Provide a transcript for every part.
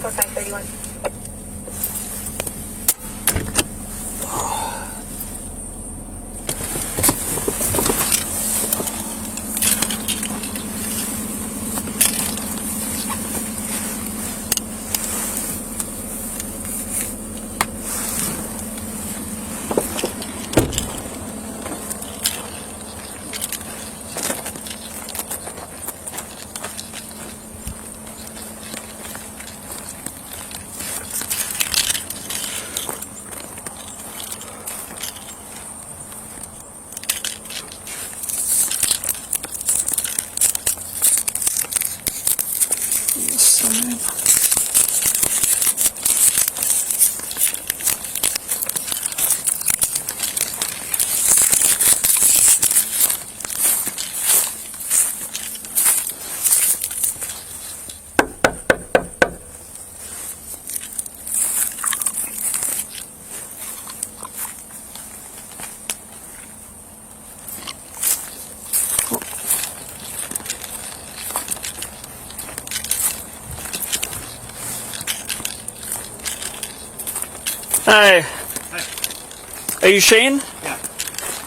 Southwest 931. Hi. Are you Shane? Yeah.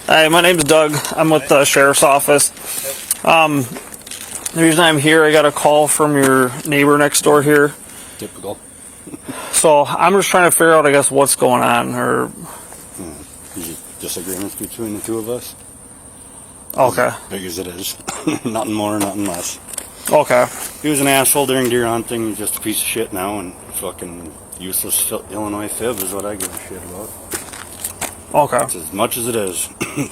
Hi, my name's Doug. I'm with the sheriff's office. The reason I'm here, I got a call from your neighbor next door here. Typical. So I'm just trying to figure out, I guess, what's going on. Or Disagreements between the two of us. okay, As big as it is. Nothing more, nothing less. okay, He was an asshole during deer hunting. He's just a piece of shit now, and fucking useless Illinois fib is what I give a shit about. okay, It's as much as it is. You're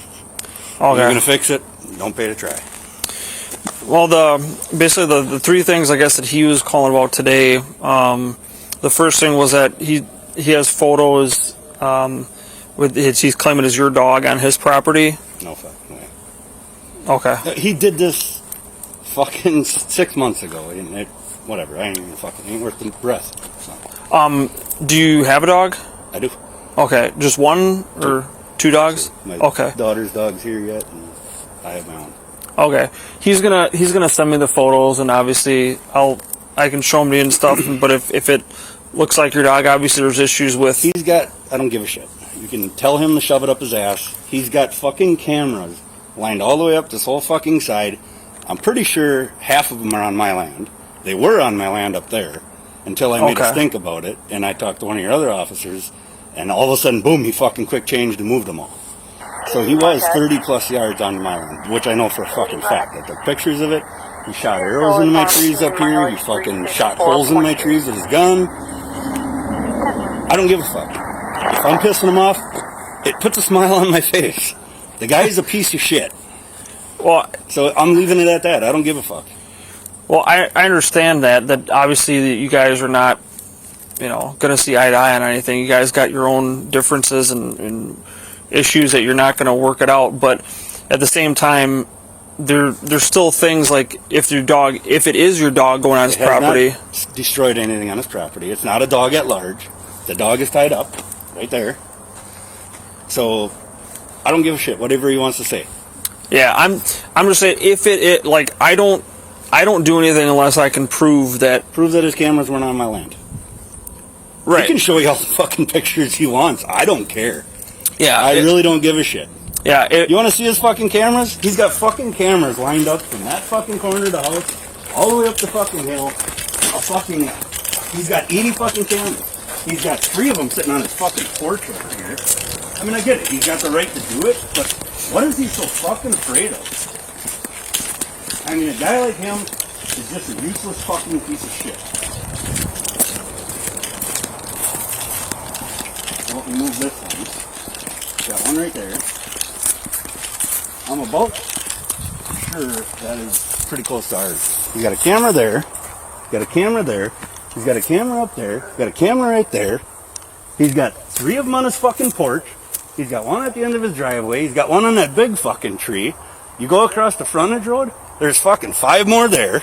okay. gonna fix it. Don't pay to try. Well, basically the three things I guess that he was calling about today. The first thing was that he has photos he's claiming is your dog on his property. No fucking way. Okay. He did this fucking 6 months ago. And whatever. I ain't even fucking ain't worth the breath. So, Do you have a dog? I do. Okay, just one or two dogs? My Okay. daughter's dog's here yet, and I have my own. Okay. He's gonna send me the photos, and obviously I can show them to you and stuff. But if it looks like your dog, obviously there's issues with. He's got, I don't give a shit. You can tell him to shove it up his ass. He's got fucking cameras lined all the way up this whole fucking side. I'm pretty sure half of them are on my land. They were on my land up there until I made a stink about it, and I talked to one of your other officers, and all of a sudden, boom, he fucking quick changed and moved them all. So he was 30 plus yards on my land, which I know for a fucking fact. I took pictures of it. He shot arrows into my trees up here. He fucking shot holes in my trees with his gun. I don't give a fuck. If I'm pissing him off, it puts a smile on my face. The guy's a piece of shit. Well, So I'm leaving it at that. I don't give a fuck. well, I understand that obviously that you guys are not, gonna see eye to eye on anything. You guys got your own differences and issues that you're not gonna work it out. But at the same time, there's still things like if it is your dog going on his property. Not destroyed anything on his property. It's not a dog at large. The dog is tied up right there. So I don't give a shit. Whatever he wants to say. Yeah, I'm just saying if it like I don't do anything unless I can prove that. Prove that his cameras weren't on my land. Right. He can show you all the fucking pictures he wants. I don't care. Yeah. I really don't give a shit. Yeah. You want to see his fucking cameras? He's got fucking cameras lined up from that fucking corner of the house all the way up the fucking hill. He's got 80 fucking cameras. He's got 3 of them sitting on his fucking porch over here. I mean, I get it. He's got the right to do it, but what is he so fucking afraid of? I mean, a guy like him is just a useless fucking piece of shit. Well, let me move this one. Got one right there. I'm about sure that is pretty close to ours. He's got a camera there. He's got a camera there. He's got a camera up there. He's got a camera right there. He's got 3 of them on his fucking porch. He's got one at the end of his driveway. He's got one on that big fucking tree. You go across the frontage road, there's fucking 5 more there.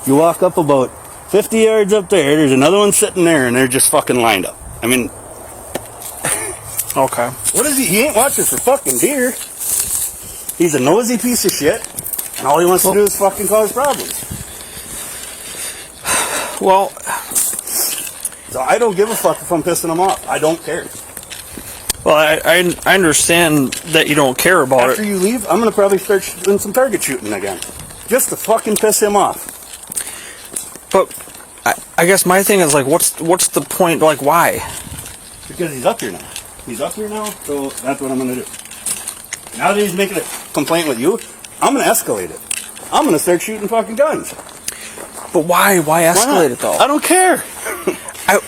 You walk up about 50 yards up there, there's another one sitting there, and they're just fucking lined up. I mean, Okay. what is he? He ain't watching for fucking deer. He's a nosy piece of shit, and all he wants to do is fucking cause problems. Well, So I don't give a fuck if I'm pissing them off. I don't care. well, I understand that you don't care about After it, you leave, I'm gonna probably start doing some target shooting again, just to fucking piss him off. but I guess my thing is like, what's the point? Like, why? Because he's up here now. He's up here now, so that's what I'm gonna do. Now that he's making a complaint with you, I'm gonna escalate it. I'm gonna start shooting fucking guns. But why? Why Why not? escalate it though? I don't care.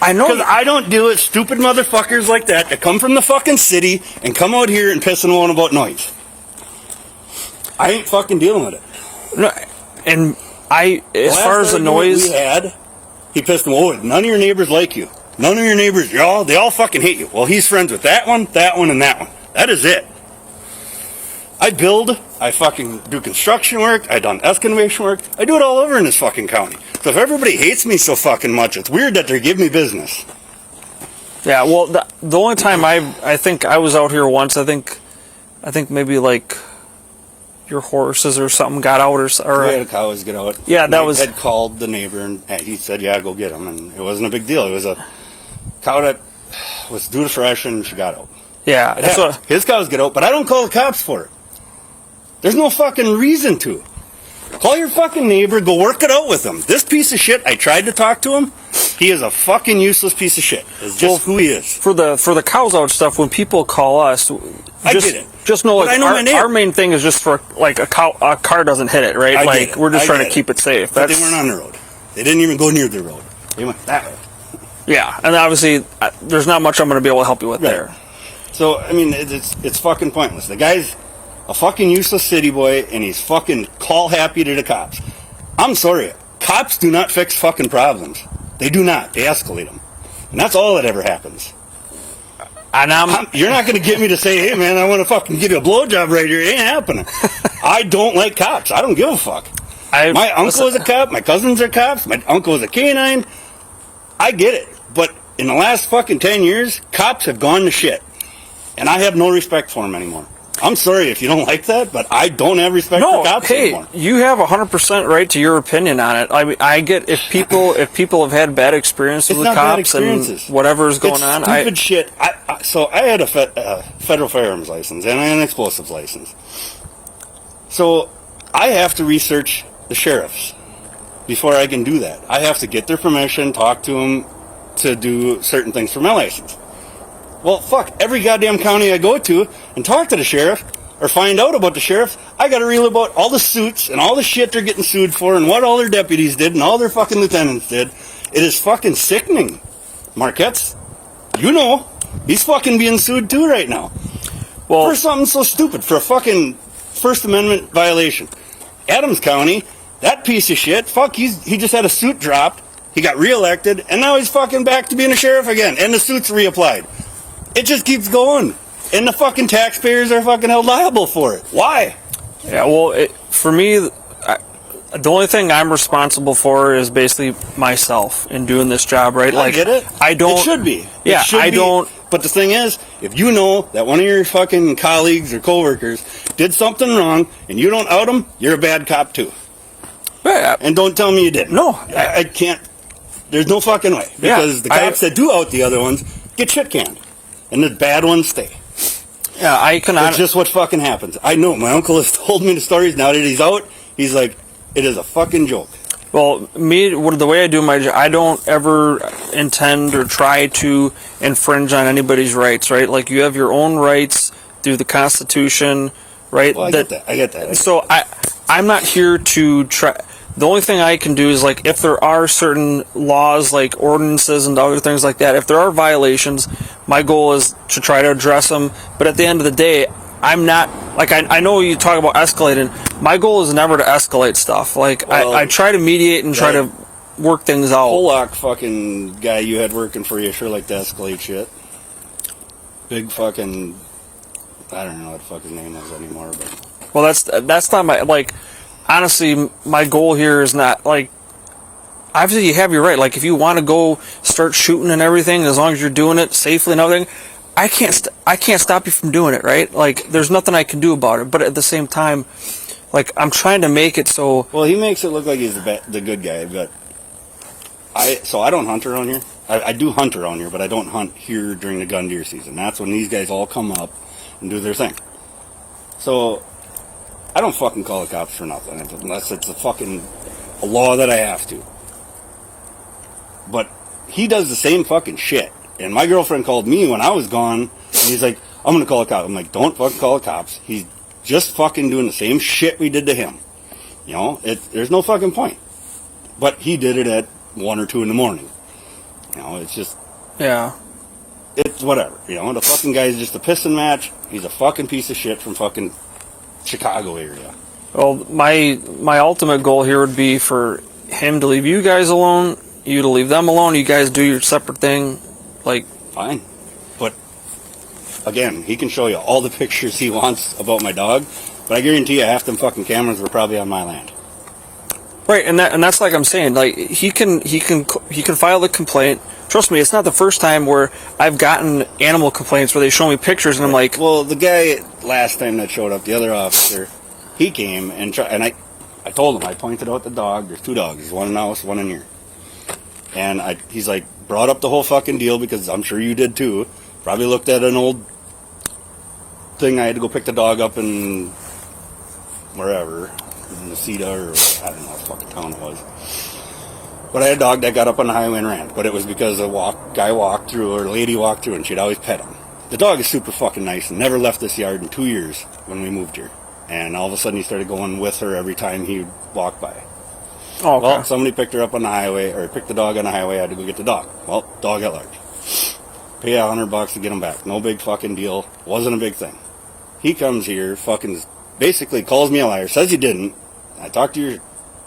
I know. Because I don't deal with stupid motherfuckers like that come from the fucking city and come out here and piss and moan about noise. I ain't fucking dealing with it. No, and as Last far as the argument noise, we had, he pissed him. Oh, none of your neighbors like you. None of your neighbors, they all fucking hate you. Well, he's friends with that one, and that one. That is it. I build. I fucking do construction work. I done excavation work. I do it all over in this fucking county. So if everybody hates me so fucking much, it's weird that they give me business. yeah. Well, the only time I think I was out here once. I think maybe like your horses or something got out or We had cows get out. Yeah, that I was- had called the neighbor and he said, "Yeah, go get them." And it wasn't a big deal. It was a cow that was due to fresh and she got out. yeah. It That's happens. what, His cows get out, but I don't call the cops for it. There's no fucking reason to. Call your fucking neighbor, go work it out with him. This piece of shit, I tried to talk to him. He is a fucking useless piece of shit. It's just who he is. for the cows out stuff. When people call us, I just, get it. Just know, But like I know my neighbor. our main thing is just for like a car doesn't hit it, right? I Like get it. we're just I trying to get keep it safe. But That's they weren't on the road. They didn't even go near the road. They went that way. yeah. And obviously, there's not much I'm going to be able to help you with Right. there. So, I mean, it's fucking pointless. The guy's a fucking useless city boy, and he's fucking call happy to the cops. I'm sorry. Cops do not fix fucking problems. They do not. They escalate them. And that's all that ever happens. And You're not going to get me to say, hey, man, I want to fucking give you a blowjob right here. It ain't happening. I don't like cops. I don't give a fuck. My uncle is a cop. My cousins are cops. My uncle is a canine. I get it. But in the last fucking 10 years, cops have gone to shit. And I have no respect for them anymore. I'm sorry if you don't like that, but I don't have respect for cops hey, anymore. you have 100% right to your opinion on it. I mean, I get if people have had bad experiences It's with not bad cops and experiences. whatever's going It's on. stupid shit. So I had a federal firearms license and an explosives license. So I have to research the sheriffs before I can do that. I have to get their permission, talk to them to do certain things for my license. Well, fuck, every goddamn county I go to and talk to the sheriff or find out about the sheriff, I gotta reel about all the suits and all the shit they're getting sued for and what all their deputies did and all their fucking lieutenants did. It is fucking sickening. Marquette's, you know, he's fucking being sued too right now. Well, For something so stupid, for a fucking First Amendment violation. Adams County, that piece of shit, fuck, he just had a suit dropped, he got reelected, and now he's fucking back to being a sheriff again, and the suit's reapplied. It just keeps going. And the fucking taxpayers are fucking held liable for it. Why? yeah. Well, for me, the only thing I'm responsible for is basically myself in doing this job, right? I get it. I don't. It should be. Yeah, It should I be. don't. But the thing is, if you know that one of your fucking colleagues or coworkers did something wrong and you don't out them, you're a bad cop too. Yeah, And don't tell me you didn't. No. I can't. There's no fucking way. Yeah, Because the cops that do out the other ones get shit canned. And the bad ones stay. yeah. I cannot. It's just what fucking happens. I know. My uncle has told me the stories. Now that he's out, he's like, it is a fucking joke. Well, the way I do my job, I don't ever intend or try to infringe on anybody's rights, right? Like, you have your own rights through the Constitution, right? Well, I get that. So I'm not here to try. The only thing I can do is, like, if there are certain laws, like ordinances and other things like that, if there are violations, my goal is to try to address them. But at the end of the day, I'm not, like, I know you talk about escalating. My goal is never to escalate stuff. Like, Well, I try to mediate and try to work things out. Pollock fucking guy you had working for you sure like to escalate shit. Big fucking, I don't know what the fuck his name is anymore, but Well, that's not my, like, honestly, my goal here is not, like, obviously you have your right. Like, if you want to go start shooting and everything, as long as you're doing it safely and everything, I can't stop you from doing it, right? Like, there's nothing I can do about it. But at the same time, like, I'm trying to make it so. well, he makes it look like he's the good guy, but So I don't hunt around here. I do hunt around here, but I don't hunt here during the gun deer season. That's when these guys all come up and do their thing. So I don't fucking call the cops for nothing, unless it's a law that I have to. But he does the same fucking shit. And my girlfriend called me when I was gone, and he's like, I'm gonna call the cops. I'm like, don't fucking call the cops. He's just fucking doing the same shit we did to him. You know, there's no fucking point. But he did it at 1 or 2 in the morning. You know, it's just... Yeah. It's whatever. You know, the fucking guy's just a pissing match. He's a fucking piece of shit from fucking Chicago area. Well, my ultimate goal here would be for him to leave you guys alone, you to leave them alone, you guys do your separate thing. Like... Fine. But, again, he can show you all the pictures he wants about my dog, but I guarantee you half them fucking cameras were probably on my land. Right, and that's like I'm saying, like he can file the complaint. Trust me, it's not the first time where I've gotten animal complaints where they show me pictures and I'm like, well, the guy last time that showed up, the other officer, he came and I told him, I pointed out the dog. There's 2 dogs, there's one in the house, one in here, and he's like brought up the whole fucking deal because I'm sure you did too. Probably looked at an old thing. I had to go pick the dog up in wherever. In Nacita, or I don't know what fucking town it was. But I had a dog that got up on the highway and ran. But it was because a guy walked through, or a lady walked through, and she'd always pet him. The dog is super fucking nice and never left this yard in 2 years when we moved here. And all of a sudden he started going with her every time he walked by. oh, okay. Well, somebody picked her up on the highway, or picked the dog on the highway, I had to go get the dog. Well, dog at large. Pay $100 to get him back. No big fucking deal. Wasn't a big thing. He comes here, fucking basically calls me a liar, says he didn't. I talked to your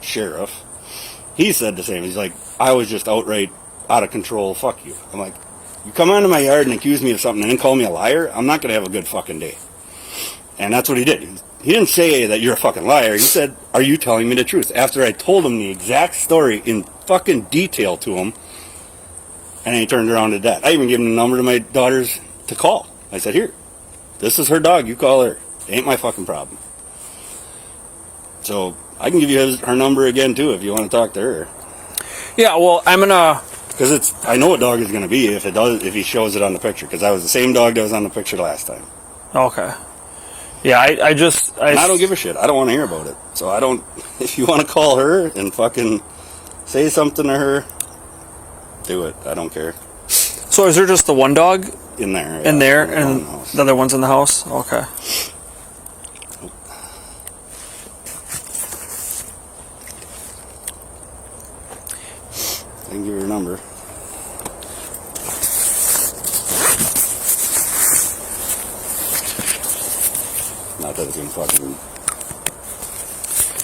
sheriff. He said the same. He's like, I was just outright out of control. Fuck you. I'm like, you come onto my yard and accuse me of something and then call me a liar? I'm not going to have a good fucking day. And that's what he did. He didn't say that you're a fucking liar. He said, are you telling me the truth? After I told him the exact story in fucking detail to him, and then he turned around to that. I even gave him the number to my daughters to call. I said, here, this is her dog. You call her. It ain't my fucking problem. So I can give you her number again too if you want to talk to her. Yeah, well, I'm gonna. Because I know what dog it's going to be if he shows it on the picture. Because that was the same dog that was on the picture last time. Okay. Yeah, I don't give a shit. I don't want to hear about it. So I don't. If you want to call her and fucking say something to her, do it. I don't care. So is there just the one dog In there. in yeah, there, in and the house. the other one's in the house? Okay. I can give you her number. Not that it can fucking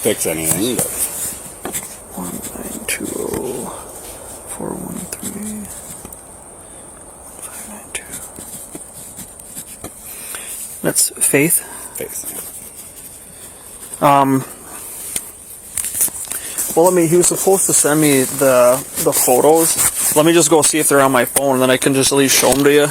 fix anything, but 1920413 592. That's Faith. Well, he was supposed to send me the photos. Let me just go see if they're on my phone, and then I can just at least show them to you.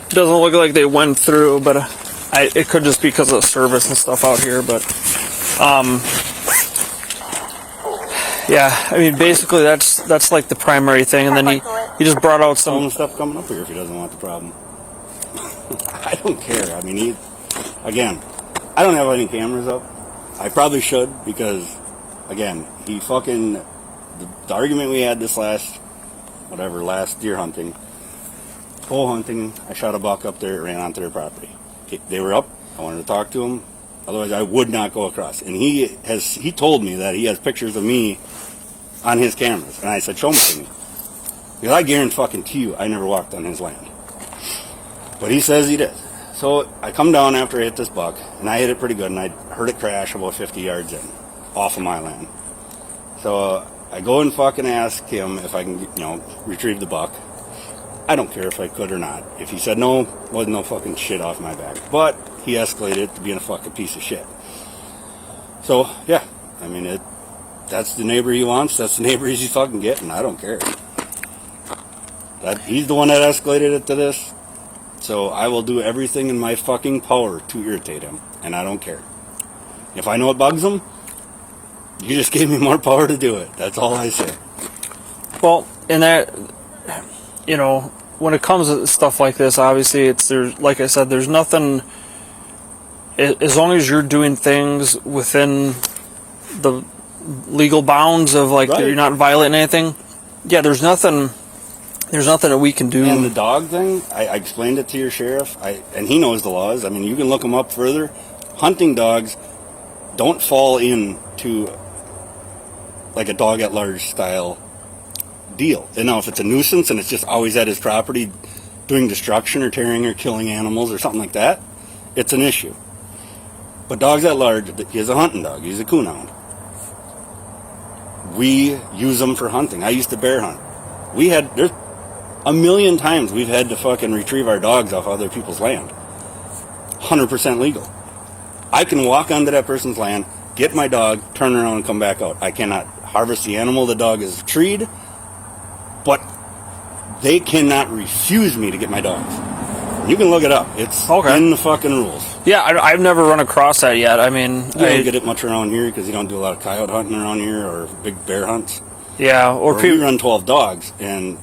Doesn't look like they went through, but it could just be because of service and stuff out here. But yeah, I mean, basically that's like the primary thing, and then he just brought out some some. stuff coming up here if he doesn't want the problem. I don't care. I mean, again, I don't have any cameras up. I probably should because, again, he fucking the argument we had this last deer hunting. Hole hunting, I shot a buck up there, ran onto their property. They were up, I wanted to talk to them, otherwise I would not go across. And he told me that he has pictures of me on his cameras. And I said, show them to me. Because I guarantee you, I never walked on his land. But he says he did. So I come down after I hit this buck, and I hit it pretty good, and I heard it crash about 50 yards in, off of my land. So I go and fucking ask him if I can, retrieve the buck. I don't care if I could or not. If he said no, wasn't no fucking shit off my back. But he escalated it to being a fucking piece of shit. So, yeah, I mean, that's the neighbor he wants. That's the neighbor he's fucking getting. I don't care. He's the one that escalated it to this. So I will do everything in my fucking power to irritate him. And I don't care. If I know it bugs him, you just gave me more power to do it. That's all I say. Well, and that, when it comes to stuff like this, obviously there's, like I said, there's nothing, as long as you're doing things within the legal bounds of Right. you're not violating anything. Yeah, there's nothing that we can do. And the dog thing, I explained it to your sheriff, and he knows the laws. I mean, you can look them up further. Hunting dogs don't fall into like a dog at large style deal. And now if it's a nuisance and it's just always at his property doing destruction or tearing or killing animals or something like that, it's an issue. But dogs at large, he's a hunting dog. He's a coonhound. We use them for hunting. I used to bear hunt. There's a million times we've had to fucking retrieve our dogs off other people's land. 100% legal. I can walk onto that person's land, get my dog, turn around and come back out. I cannot harvest the animal the dog is treed, but they cannot refuse me to get my dogs. You can look it up. It's Okay. in the fucking rules. Yeah, I've never run across that yet. I mean, You don't get it much around here because you don't do a lot of coyote hunting around here or big bear hunts. yeah, or We people. run 12 dogs, and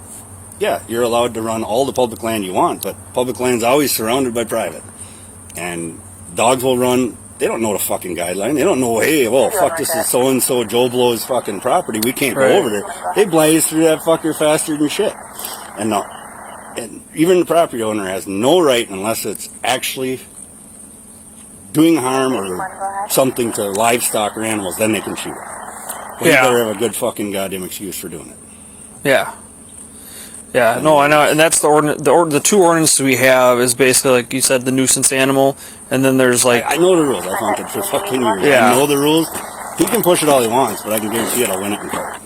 yeah, you're allowed to run all the public land you want, but public land's always surrounded by private. And dogs will run, they don't know the fucking guideline. They don't know, hey, well, fuck, this is so-and-so Joe Blow's fucking property. We can't Right. go over there. They blaze through that fucker faster than shit. And even the property owner has no right, unless it's actually doing harm or something to livestock or animals, then they can shoot it. But Yeah. you better have a good fucking goddamn excuse for doing it. Yeah. Yeah, no, I know, and that's the ordinance. The two ordinances we have is basically, like you said, the nuisance animal, and then there's I know the rules. I've hunted for fucking years. Yeah. I know the rules. He can push it all he wants, but I can guarantee it, I'll win it in court.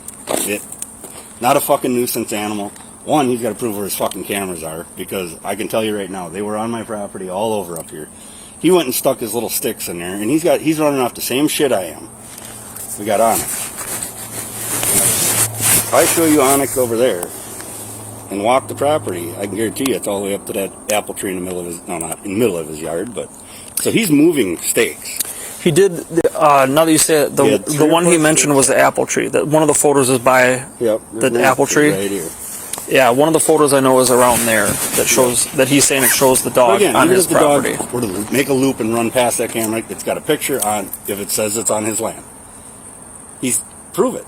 Not a fucking nuisance animal. One, he's got to prove where his fucking cameras are, because I can tell you right now, they were on my property all over up here. He went and stuck his little sticks in there, and he's running off the same shit I am. We got Onyx. If I show you Onyx over there and walk the property, I can guarantee you it's all the way up to that apple tree in the middle of his, no, not in the middle of his yard, but, so he's moving stakes. he did. Now that you say it, Yeah, the one he mentioned was the apple tree. That one of the photos is by Yep. the apple tree. Right here. Yeah, one of the photos I know is around there that shows that he's saying it shows the But dog again, on even his if the dog property. were to make a loop and run past that camera, it's got a picture on, if it says it's on his land. Prove it.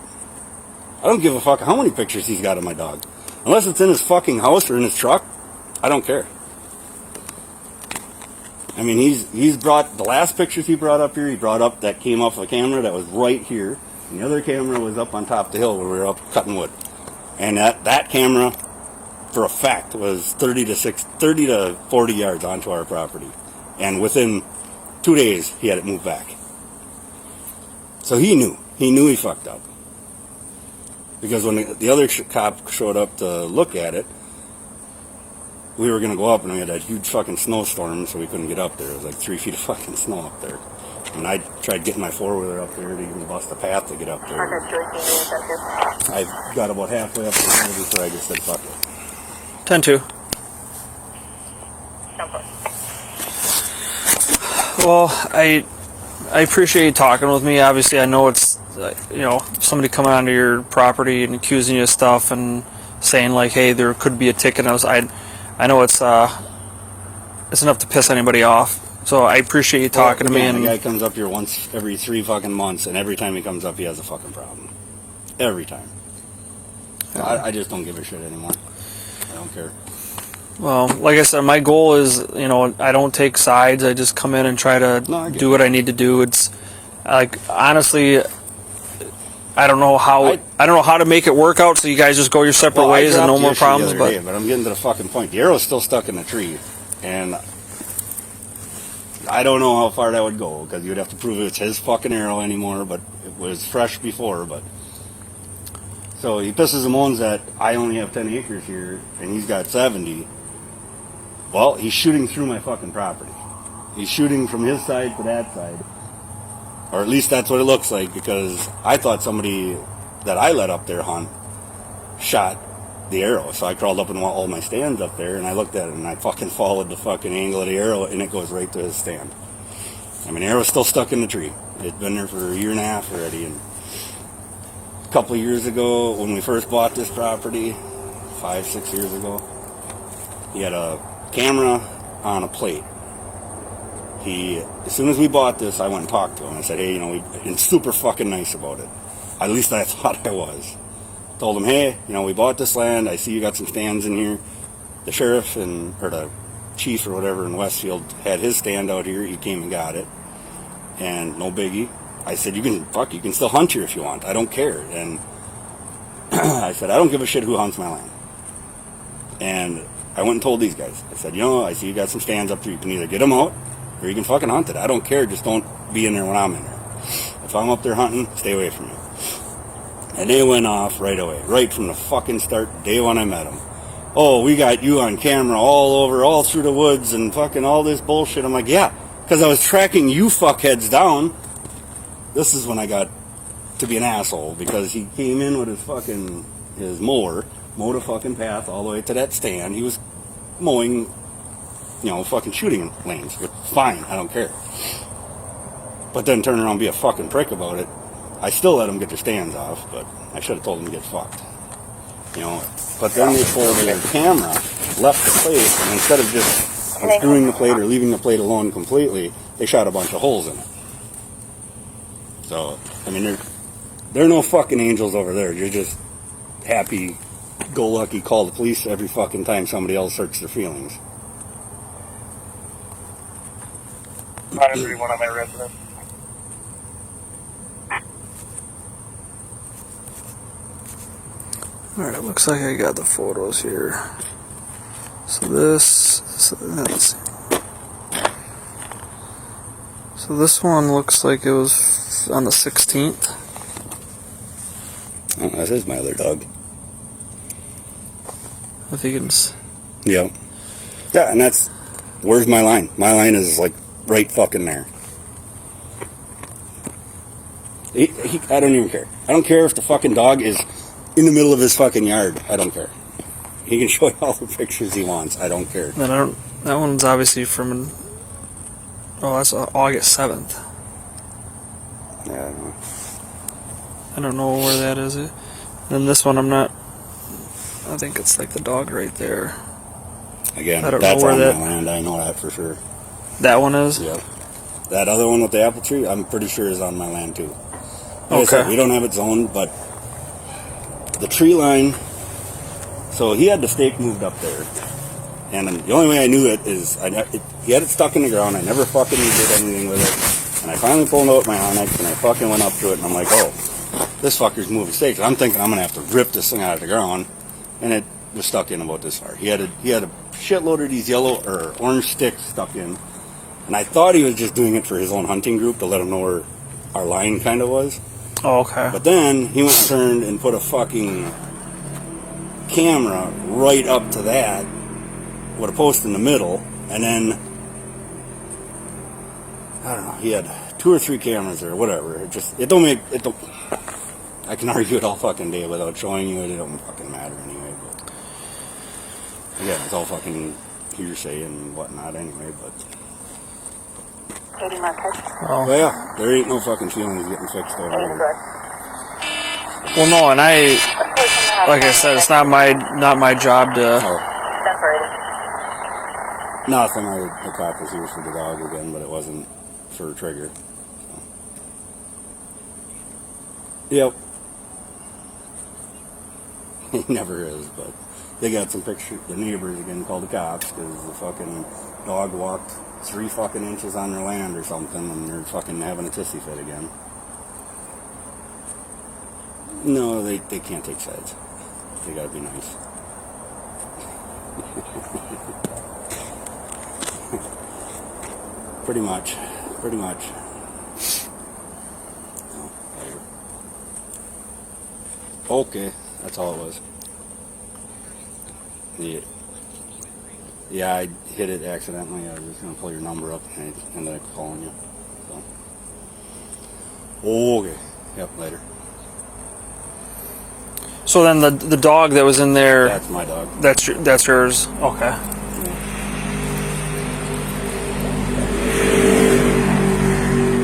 I don't give a fuck how many pictures he's got of my dog. Unless it's in his fucking house or in his truck, I don't care. I mean, he's brought, the last pictures he brought up here, he brought up that came off a camera that was right here, and the other camera was up on top of the hill where we were up cutting wood. And that camera, for a fact, was 30 to 40 yards onto our property. And within 2 days, he had it moved back. So he knew he fucked up. Because when the other cop showed up to look at it, we were going to go up and we had that huge fucking snowstorm, so we couldn't get up there. It was like 3 feet of fucking snow up there. And I tried getting my four-wheeler up there to even bust a path to get up there. I got about halfway up the hill before I just said fuck it. 10-2. Well, I appreciate you talking with me. Obviously, I know it's somebody coming onto your property and accusing you of stuff and saying like, hey, there could be a ticket. I know it's enough to piss anybody off. So I appreciate you talking to me. Again, And the guy comes up here once every 3 fucking months, and every time he comes up, he has a fucking problem. Every time. So I just don't give a shit anymore. I don't care. well, like I said, my goal is, I don't take sides. I just come in and try to I get do what I need to do. It's like, honestly, I don't know how to make it work out. So you guys just go your separate ways and no more problems. But I'm getting to the fucking point. The arrow's still stuck in the tree. And I don't know how far that would go, because you'd have to prove it's his fucking arrow anymore, but it was fresh before. But so he pisses and moans that I only have 10 acres here, and he's got 70. Well, he's shooting through my fucking property. He's shooting from his side to that side. Or at least that's what it looks like, because I thought somebody that I let up there hunt shot the arrow. So I crawled up in all my stands up there, and I looked at it, and I fucking followed the fucking angle of the arrow, and it goes right to his stand. I mean, the arrow's still stuck in the tree. It's been there for a year and a half already. And a couple of years ago, when we first bought this property, 5-6 years ago, he had a camera on a plate. As soon as we bought this, I went and talked to him. I said, hey, and super fucking nice about it. At least I thought I was. Told him, hey, we bought this land. I see you got some stands in here. The sheriff or the chief or whatever in Westfield had his stand out here. He came and got it. And no biggie. I said, you can still hunt here if you want. I don't care. And I said, I don't give a shit who hunts my land. And I went and told these guys. I said, I see you got some stands up here. You can either get them out, or you can fucking hunt it. I don't care. Just don't be in there when I'm in there. If I'm up there hunting, stay away from me. And they went off right away. Right from the fucking start, day one I met them. Oh, we got you on camera all over, all through the woods and fucking all this bullshit. I'm like, yeah, because I was tracking you fuckheads down. This is when I got to be an asshole, because he came in with his mower, mowed a fucking path all the way to that stand. He was mowing fucking shooting lanes. Fine, I don't care. But then turn around and be a fucking prick about it. I still let them get their stands off, but I should have told them to get fucked. But then they pulled their camera, left the plate, and instead of just unscrewing the plate or leaving the plate alone completely, they shot a bunch of holes in it. So, I mean, they're no fucking angels over there. You're just happy-go-lucky, call the police every fucking time somebody else hurts their feelings. 531 on my residence. Alright, it looks like I got the photos here. So let's see. So this one looks like it was on the 16th. Oh, that is my other dog. If you can. Yeah. Yeah, and where's my line? My line is like right fucking there. I don't even care. I don't care if the fucking dog is in the middle of his fucking yard. I don't care. He can show you all the pictures he wants. I don't care. That one's obviously from. Oh, that's August 7th. Yeah, I know. I don't know where that is. And then this one, I'm not. I think it's like the dog right there. Again, I don't that's know where on that. my land. I know that for sure. That one is. Yep. That other one with the apple tree, I'm pretty sure is on my land too. Like I Okay. said, we don't have it zoned, but the tree line. So he had the stake moved up there, and the only way I knew it is he had it stuck in the ground. I never fucking did anything with it, and I finally pulled out my Onyx and I fucking went up to it, and I'm like, oh, this fucker's moving stakes. I'm thinking I'm gonna have to rip this thing out of the ground, and it was stuck in about this far. He had a shitload of these yellow or orange sticks stuck in, and I thought he was just doing it for his own hunting group to let him know where our line kind of was. Oh, okay. But then he went and turned and put a fucking camera right up to that with a post in the middle, and then I don't know, he had 2 or 3 cameras or whatever. It don't I can argue it all fucking day without showing you it. It don't fucking matter anyway. But again, it's all fucking hearsay and whatnot anyway. But Oh. yeah, there ain't no fucking feelings getting fixed over here. Well, no, and like I said, it's not my job to. Oh. Nothing. The cop was here for the dog again, but it wasn't for a trigger. So. Yep. He never is, but they got some pictures. The neighbors again called the cops because the fucking dog walked 3 fucking inches on their land or something, and they're fucking having a tissy fit again. No, they can't take sides. They gotta be nice. pretty much. Pretty much. Okay, that's all it was. Yeah. Yeah, I hit it accidentally. I was just going to pull your number up and I ended up calling you. So. Okay. Yep, later. So then the dog that was in there, That's my dog. that's yours. Okay.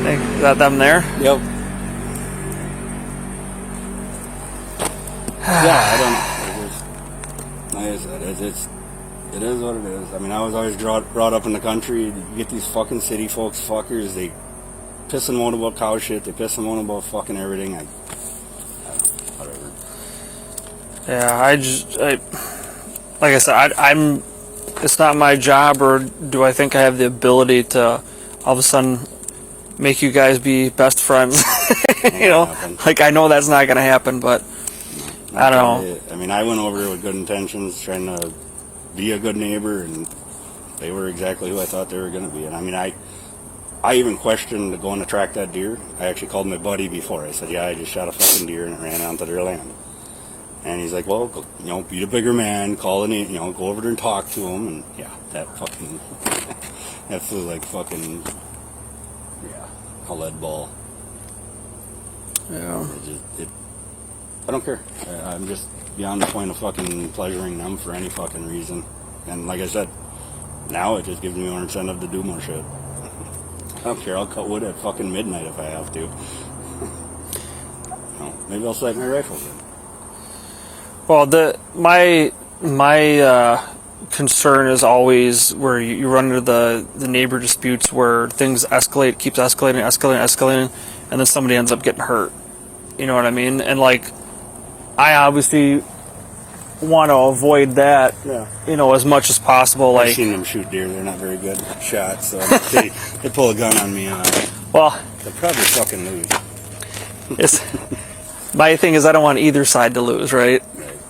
Think that them there? Yep. Yeah, I don't know. Like I said, it is what it is. I mean, I was always brought up in the country. You get these fucking city folks, fuckers. They piss and moan about cow shit. They piss and moan about fucking everything. Whatever. Yeah, like I said, I'm. It's not my job, or do I think I have the ability to all of a sudden make you guys be best friends? You know, like I know that's not going to happen, but I don't know. I mean, I went over there with good intentions, trying to be a good neighbor, and they were exactly who I thought they were going to be. And I mean, I even questioned going to track that deer. I actually called my buddy before. I said, "Yeah, I just shot a fucking deer and it ran onto their land." And he's like, "Well, you know, be a bigger man, call it, you know, go over there and talk to him." And yeah, that fucking that flew like fucking a lead ball. Yeah. I don't care. I'm just beyond the point of fucking pleasuring them for any fucking reason. And like I said, now it just gives me more incentive to do more shit. I don't care. I'll cut wood at fucking midnight if I have to. No, maybe I'll sight my rifles in. Well, my concern is always where you run into the neighbor disputes where things escalate, keeps escalating, and then somebody ends up getting hurt. You know what I mean? And like, I obviously want to avoid that. Yeah. You know, as much as possible. I've Like, seen them shoot deer. They're not very good shots. So they pull a gun on me. well, They'll probably fucking lose. it's my thing is I don't want either side to lose, right?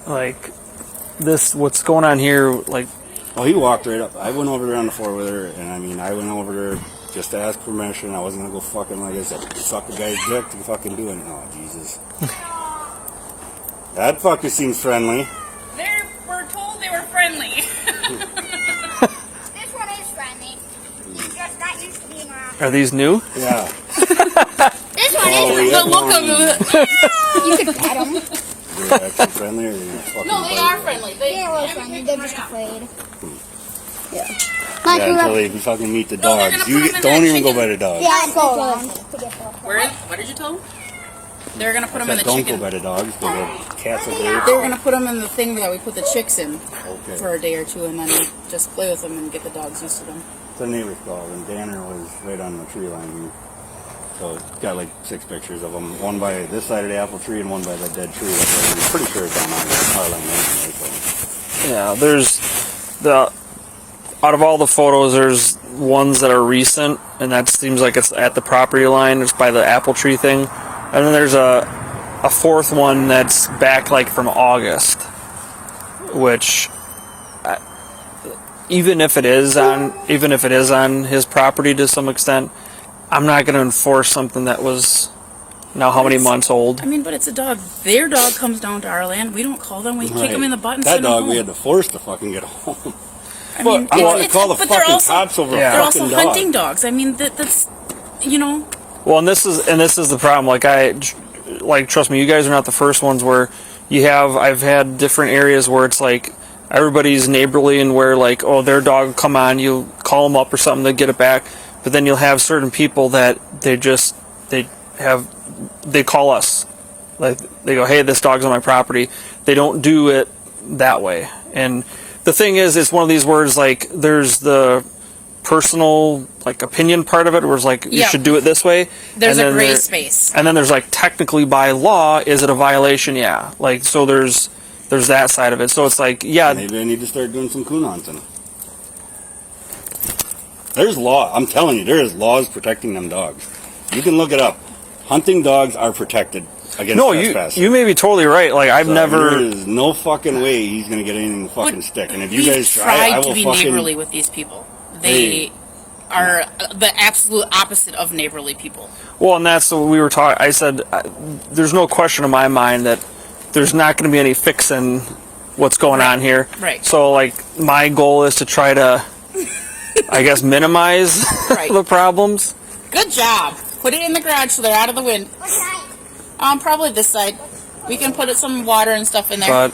Like what's going on here, like. Oh, he walked right up. I went over there on the four-wheeler, and I mean, I went over there just to ask permission. I wasn't gonna go fucking, like I said, suck the guy's dick to fucking do it. Oh, Jesus. That fucker seems friendly. We're told they were friendly. This one is friendly. He's just not used to being around. Are these new? Yeah. This one Oh, is. yeah. The look of it. You could pet them. They're actually friendly, or they're gonna fucking No, they bite are you? friendly. They're a little friendly. They're just afraid. Yeah. Yeah, until they fucking meet the No, they're dogs. gonna You put 'em in don't that even go chicken. by the dogs. Yeah, go around to get the. What did you tell them? They're gonna put them in the Don't chicken. go by the dogs. The cats are there. They were gonna put them in the thing that we put the chicks in Okay. for a day or two, and then just play with them and get the dogs used to them. It's a neighbor's dog, and Danner was right on the tree line here. So it's got like 6 pictures of them. One by this side of the apple tree and one by the dead tree. I'm pretty sure it's on our line anyway. So. Yeah, there's out of all the photos, there's ones that are recent, and that seems like it's at the property line. It's by the apple tree thing, and then there's a fourth one that's back like from August, which even if it is on his property to some extent, I'm not going to enforce something that was now how many months old. I mean, but it's a dog. Their dog comes down to our land. We don't call them. We kick them in the butt and That send them dog home. we had to force to fucking get home. I mean, I'm going to call the but they're fucking also, cops over Yeah. a They're fucking also dog. hunting dogs. I mean, that's, you know. Well, and this is the problem. Like trust me, you guys are not the first ones where I've had different areas where it's like everybody's neighborly and where like, oh, their dog will come on, you call them up or something to get it back, but then you'll have certain people that they call us, like they go, hey, this dog's on my property. They don't do it that way. And the thing is, it's one of these words like there's the personal like opinion part of it where it's like you Yeah. should do it this way. There's And a then gray space. and then there's like technically by law, is it a violation? Yeah. Like so there's that side of it. So it's like Maybe I need to start doing some coon hunting. There's law. I'm telling you, there is laws protecting them dogs. You can look it up. Hunting dogs are protected against no, trespass. you may be totally right. Like I've So never. There is no fucking way he's gonna get anything to fucking stick. And if you We've guys try, I tried will to be fucking. neighborly with these people. They are the absolute opposite of neighborly people. Well, and that's what we were talking. I said, there's no question in my mind that there's not going to be any fixing what's going on here. Right. So, like, my goal is to try to, I guess, minimize Right. the problems. Good job. Put it in the garage so they're out of the wind. What side? Probably this side. We can put some water and stuff in there.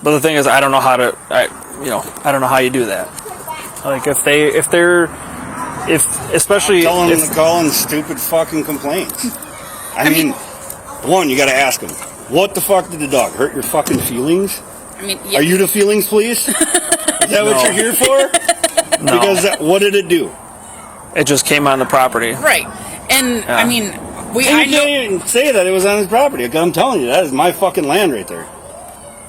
But the thing is, I don't know how to. I don't know how you do that. Like, especially Telling them if to call in stupid fucking complaints. I mean, one, you got to ask them, what the fuck did the dog hurt your fucking feelings? I mean, yeah, Are you the feelings police? Is that No. what you're here for? no, Because what did it do? it just came on the property. right. And I mean, And I you can't know. even say that it was on his property. I'm telling you, that is my fucking land right there.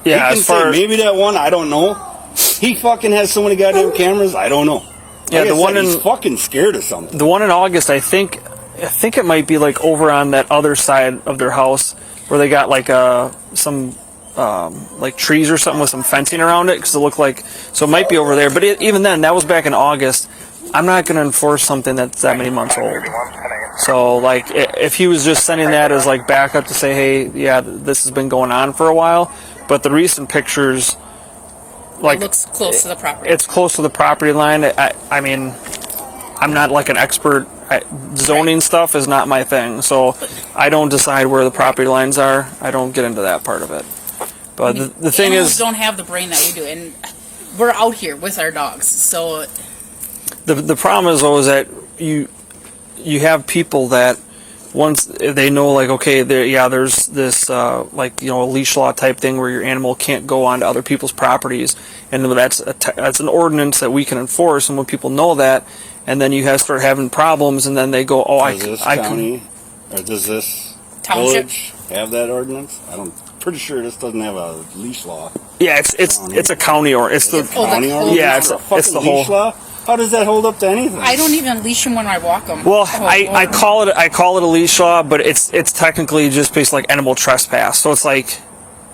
Yeah, You can as far say as maybe that one, I don't know. He fucking has so many goddamn cameras, I don't know. Yeah, Like I the one said, he's in- fucking scared of something. the one in August, I think it might be like over on that other side of their house where they got like some like trees or something with some fencing around it because it looked like, so it might be over there. But even then, that was back in August. I'm not going to enforce something that's that many months old. So like if he was just sending that as like backup to say, hey, yeah, this has been going on for a while, but the recent pictures, like It looks close to the property. it's close to the property line. I mean, I'm not like an expert. Zoning stuff is not my thing, so I don't decide where the property lines are. I don't get into that part of it. But the thing Animals is, don't have the brain that we do, and we're out here with our dogs. So the problem is always that you have people that once they know, like, okay, there's this like, a leash law type thing where your animal can't go onto other people's properties, and that's an ordinance that we can enforce. And when people know that, and then you start having problems, and then they go, oh, Does this county, or does this Township? village have that ordinance? Pretty sure this doesn't have a leash law. yeah, it's a county or it's the Oh, the County whole- ordinance yeah, for a it's fucking the whole. leash law? How does that hold up to anything? I don't even leash them when I walk them. Well, I call it a leash law, but it's technically just based like animal trespass. So it's like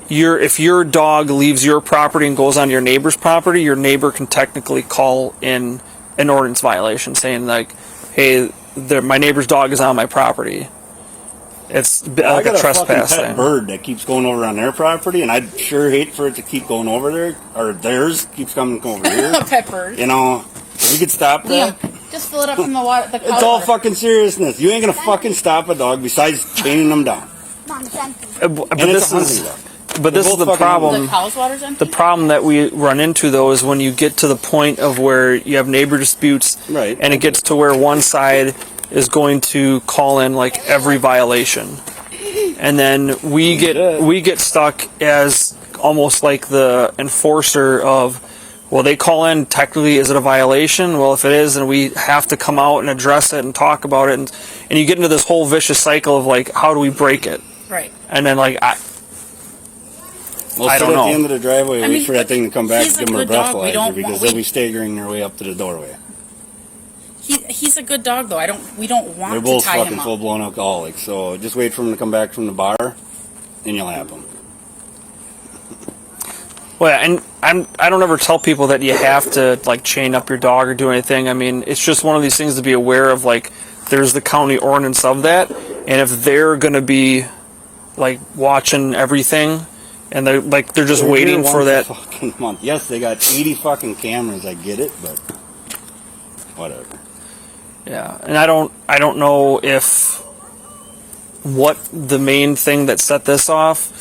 if your dog leaves your property and goes on your neighbor's property, your neighbor can technically call in an ordinance violation saying like, hey, my neighbor's dog is on my property. It's I like got a a fucking trespass pet thing. bird that keeps going over on their property, and I'd sure hate for it to keep going over there, or theirs keeps coming over here. Pepper. You know, we could stop that. Liam, just fill it up from the water. The It's all fucking seriousness. You ain't gonna fucking stop a dog besides chaining them down. Mom, it's empty. But And this it's a is hunting dog. but this They're is the both fucking problem. The cow's water's empty. The problem that we run into, though, is when you get to the point of where you have neighbor disputes, Right. and it gets to where one side is going to call in like every violation, and then we get stuck as almost like the enforcer of, well, they call in, technically, is it a violation? Well, if it is, then we have to come out and address it and talk about it, and you get into this whole vicious cycle of like, how do we break it? Right. And then like Well, I sit don't at know. the end of the driveway, I wait mean, for that thing to come back he's and a give them a good dog. We breathalyzer don't because want- they'll be staggering their way up to the doorway. He's a good dog though. We don't want They're to both tie fucking him up. full blown alcoholics, so just wait for them to come back from the bar, and you'll have them. Well, yeah, and I don't ever tell people that you have to like chain up your dog or do anything. I mean, it's just one of these things to be aware of. Like, there's the county ordinance of that, and if they're gonna be like watching everything, and they're just They're waiting here for once a that. fucking month. Yes, they got 80 fucking cameras. I get it, but whatever. Yeah, and I don't know if what the main thing that set this off.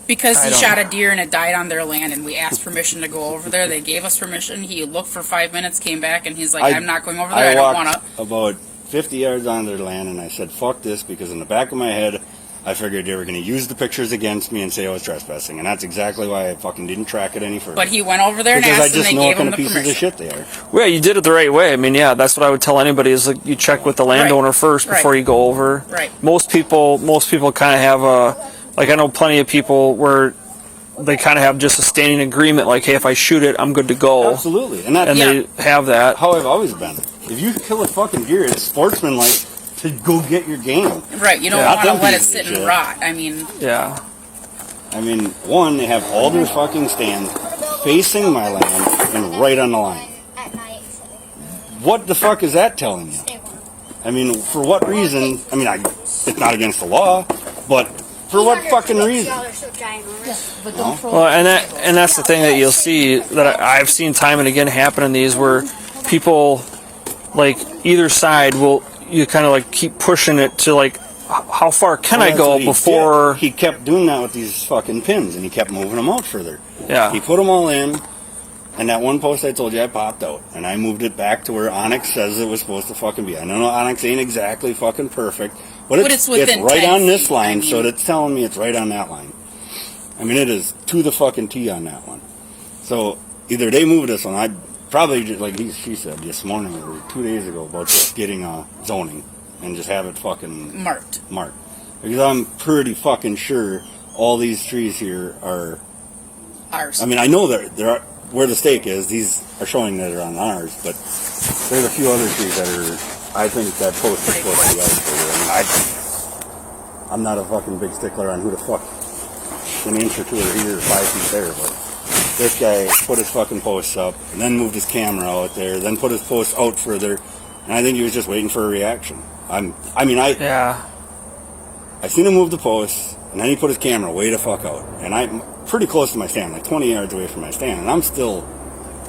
Because I he don't shot know. a deer and it died on their land, and we asked permission to go over there. They gave us permission. He looked for 5 minutes, came back, and he's like, "I'm not going over there. I don't want walked to." about 50 yards on their land, and I said, "Fuck this," because in the back of my head, I figured they were going to use the pictures against me and say I was trespassing, and that's exactly why I fucking didn't track it any further. But he went over there and because I asked, and just they know gave what him kind the of pieces of permission. shit they are. Well, you did it the right way. I mean, yeah, that's what I would tell anybody is like you check with the landowner first before Right. you go over. Right. Most people kind of have I know plenty of people where they kind of have just a standing agreement, like, hey, if I shoot it, I'm good to go, Absolutely, and that's and Yeah. they have that. how I've always been. If you kill a fucking deer, it's sportsmanlike to go get your game. Right, you don't Yeah, want to them let it pieces sit of and shit. rot. I mean, Yeah. I mean, one, they have all their fucking stands facing my land and right on the line. At night. what the fuck is that telling you? I mean, for what reason? I mean, it's not against the law, but for what fucking reason? But don't throw Well, and that's the thing that you'll see that I've seen time and again happen in these where people, like either side, you kind of like keep pushing it to like, how far can I go before? He kept doing that with these fucking pins, and he kept moving them out further. Yeah. He put them all in, and that one post I told you I popped out, and I moved it back to where Onyx says it was supposed to fucking be. I know Onyx ain't exactly fucking perfect, but it's within right 10 on this feet, line, I mean. so it's telling me it's right on that line. I mean, it is to the fucking T on that one. So either they moved this one, I probably just, like she said this morning or 2 days ago about just getting zoning and just have it fucking marked. Because I'm pretty fucking sure all these trees here are Ours. I mean, I know there are where the stake is. These are showing that are on ours, but there's a few other trees that are. I think that post is supposed to be ours. I mean, I'm not a fucking big stickler on who the fuck an inch or two or here or 5 feet there, but this guy put his fucking posts up and then moved his camera out there, then put his posts out further, and I think he was just waiting for a reaction. I seen him move the posts, and then he put his camera way the fuck out, and I'm pretty close to my stand, like 20 yards away from my stand, and I'm still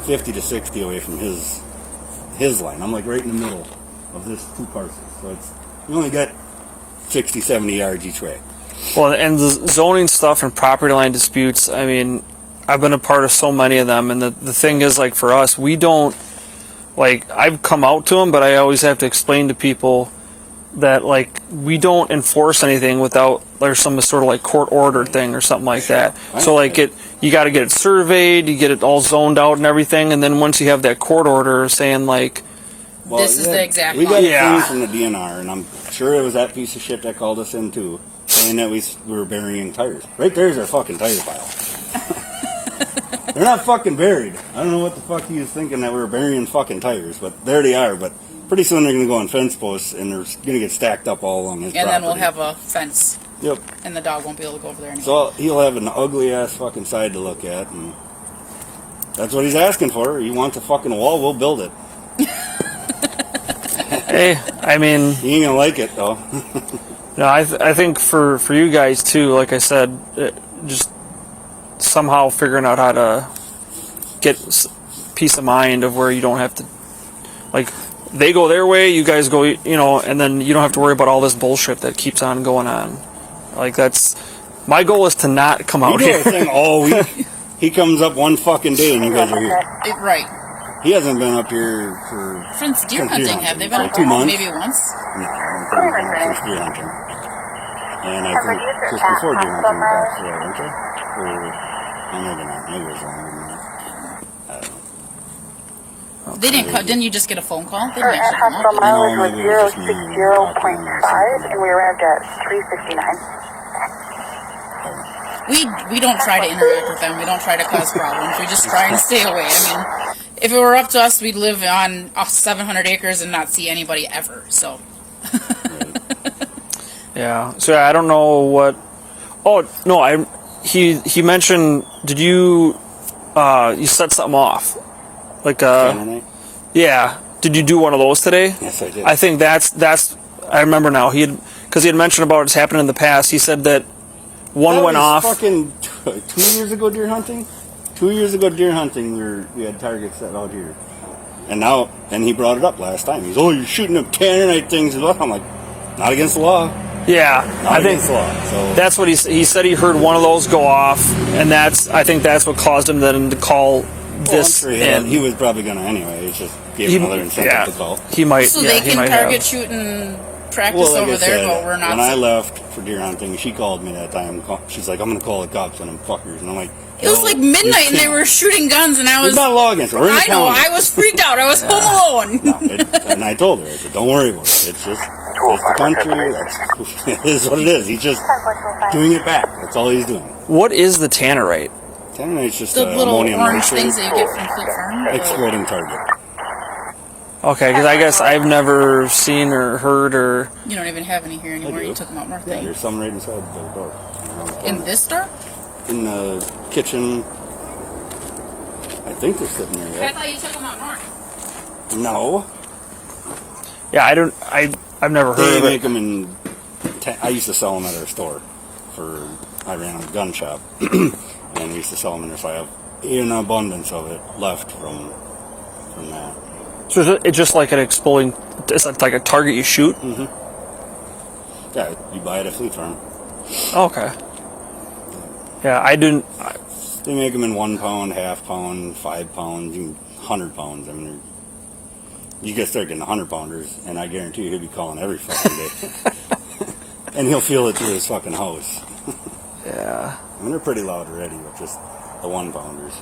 50 to 60 away from his line. I'm like right in the middle of this 2 parcels, so it's you only got 60, 70 yards each way. Well, and the zoning stuff and property line disputes, I mean, I've been a part of so many of them, and the thing is, like, for us, we don't, like, I've come out to them, but I always have to explain to people that, like, we don't enforce anything without there's some sort of, like, court ordered thing or something like that. So, like, you got to get it surveyed, you get it all zoned out and everything, and then once you have that court order saying, like, Well, This is the exact We got one. a Yeah. thing from the DNR, and I'm sure it was that piece of shit that called us in too, saying that we were burying tires. Right there's our fucking tire pile. They're not fucking buried. I don't know what the fuck he was thinking that we were burying fucking tires, but there they are. But pretty soon they're gonna go on fence posts, and they're gonna get stacked up all along his And property. then we'll have a fence, Yep. and the dog won't be able to go over there anymore. So he'll have an ugly ass fucking side to look at, and that's what he's asking for. He wants a fucking wall, we'll build it. hey, I mean, He ain't gonna like it though. no, I think for you guys too, like I said, just somehow figuring out how to get peace of mind of where you don't have to, like, they go their way, you guys go, and then you don't have to worry about all this bullshit that keeps on going on. Like, that's my goal is to not come out We do here. our thing all week. He comes up one fucking day and you guys are here. Right. He hasn't been up here for Since deer Since hunting, deer have they hunting, been for up 2 there months? maybe once? no, since deer hunting. And I think just before deer hunting, back for that, weren't they? Or maybe not. Maybe it was longer than that. I don't know. They didn't. Didn't you just get a phone call? They Our didn't actually come actual up. mileage was maybe it was just me and 060.5, and we arrived at 359. We don't try to interact with them. We don't try to cause problems. We just try and stay away. I mean, if it were up to us, we'd live on 700 acres and not see anybody ever. So. Yeah. So I don't know what. Oh no, he mentioned. Did you you set something off? Like Saturday night? yeah. Did you do one of those today? Yes, I did. I think that's. I remember now. Because he had mentioned about it's happened in the past. He said that one That went was off. Fucking 2 years ago deer hunting. 2 years ago deer hunting, we had targets set out here, and he brought it up last time. He's you're shooting up Tannerite things and what? I'm like, not against the law. Yeah, Not I think against the law. So that's what he said. He heard one of those go off, and I think that's what caused him then to call this I'm sure in. he was probably gonna anyway. It's just gave him another incentive to call. He might. So yeah, they he can might target have. shoot and practice Well, like over I there, said, but we're not. when I left for deer hunting, she called me that time. She's like, "I'm gonna call the cops on them fuckers," and I'm like, It was like midnight and they were shooting guns, and I There's was. not a law against it. We're in the I know. county. I was freaked out. I was home alone. No, and I told her, I said, "Don't worry about it. It's just the country. It is what it is. He's just doing it back. That's all he's doing." What is the tannerite? Tannerite's just The little ammonium orange nitrate things that you get from Fleet Farm. exploding target. Okay, because I guess I've never seen or heard or. You don't even have any here anymore. do. You took them out north. Yeah, didn't you? there's some right inside the door. In this store? In the kitchen. I think they're sitting there I yet. thought you took them out north. No, Yeah, I've never heard They of make it. them in. I used to sell them at our store. I ran a gun shop, and we used to sell them in there. So I have an abundance of it left from that. So it's just like an exploding. It's like a target you shoot. Yeah, you buy it at Fleet Farm. Okay. Yeah, I didn't. They make them in 1 pound, half pound, 5 pounds, even 100 pounds. I mean, you get start getting 100 pounders, and I guarantee you he'll be calling every fucking day. And he'll feel it through his fucking house. Yeah. I mean, they're pretty loud already with just the 1 pounders.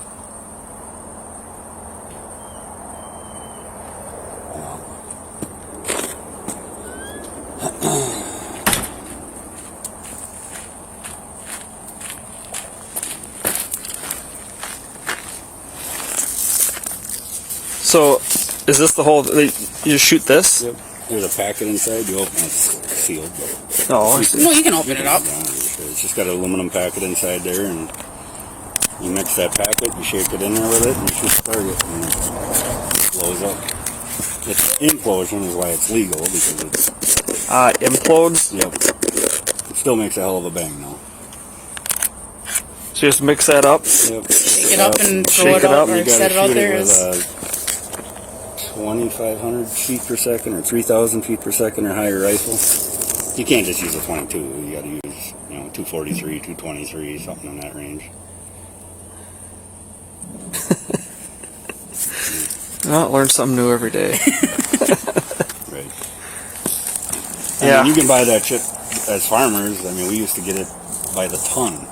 So, is this the whole? You just shoot this? Yep. There's a packet inside. You open it, it's sealed. But Oh, I see. Well, you can open it up. It's just got an aluminum packet inside there, and you mix that packet, you shake it in there with it, and you shoot the target, and it blows up. It's implosion is why it's legal, because it's, Implodes. yep. It still makes a hell of a bang, though. So you just mix that up. Yep. Pick it up and throw Shake it it out up, or You gotta set it out shoot there. it with 2,500 feet per second or 3,000 feet per second or higher rifle. You can't just use a 22. You gotta use, 243, 223, something in that range. Well, learn something new every day. Right. Yeah. I mean, you can buy that shit as farmers. I mean, we used to get it by the ton.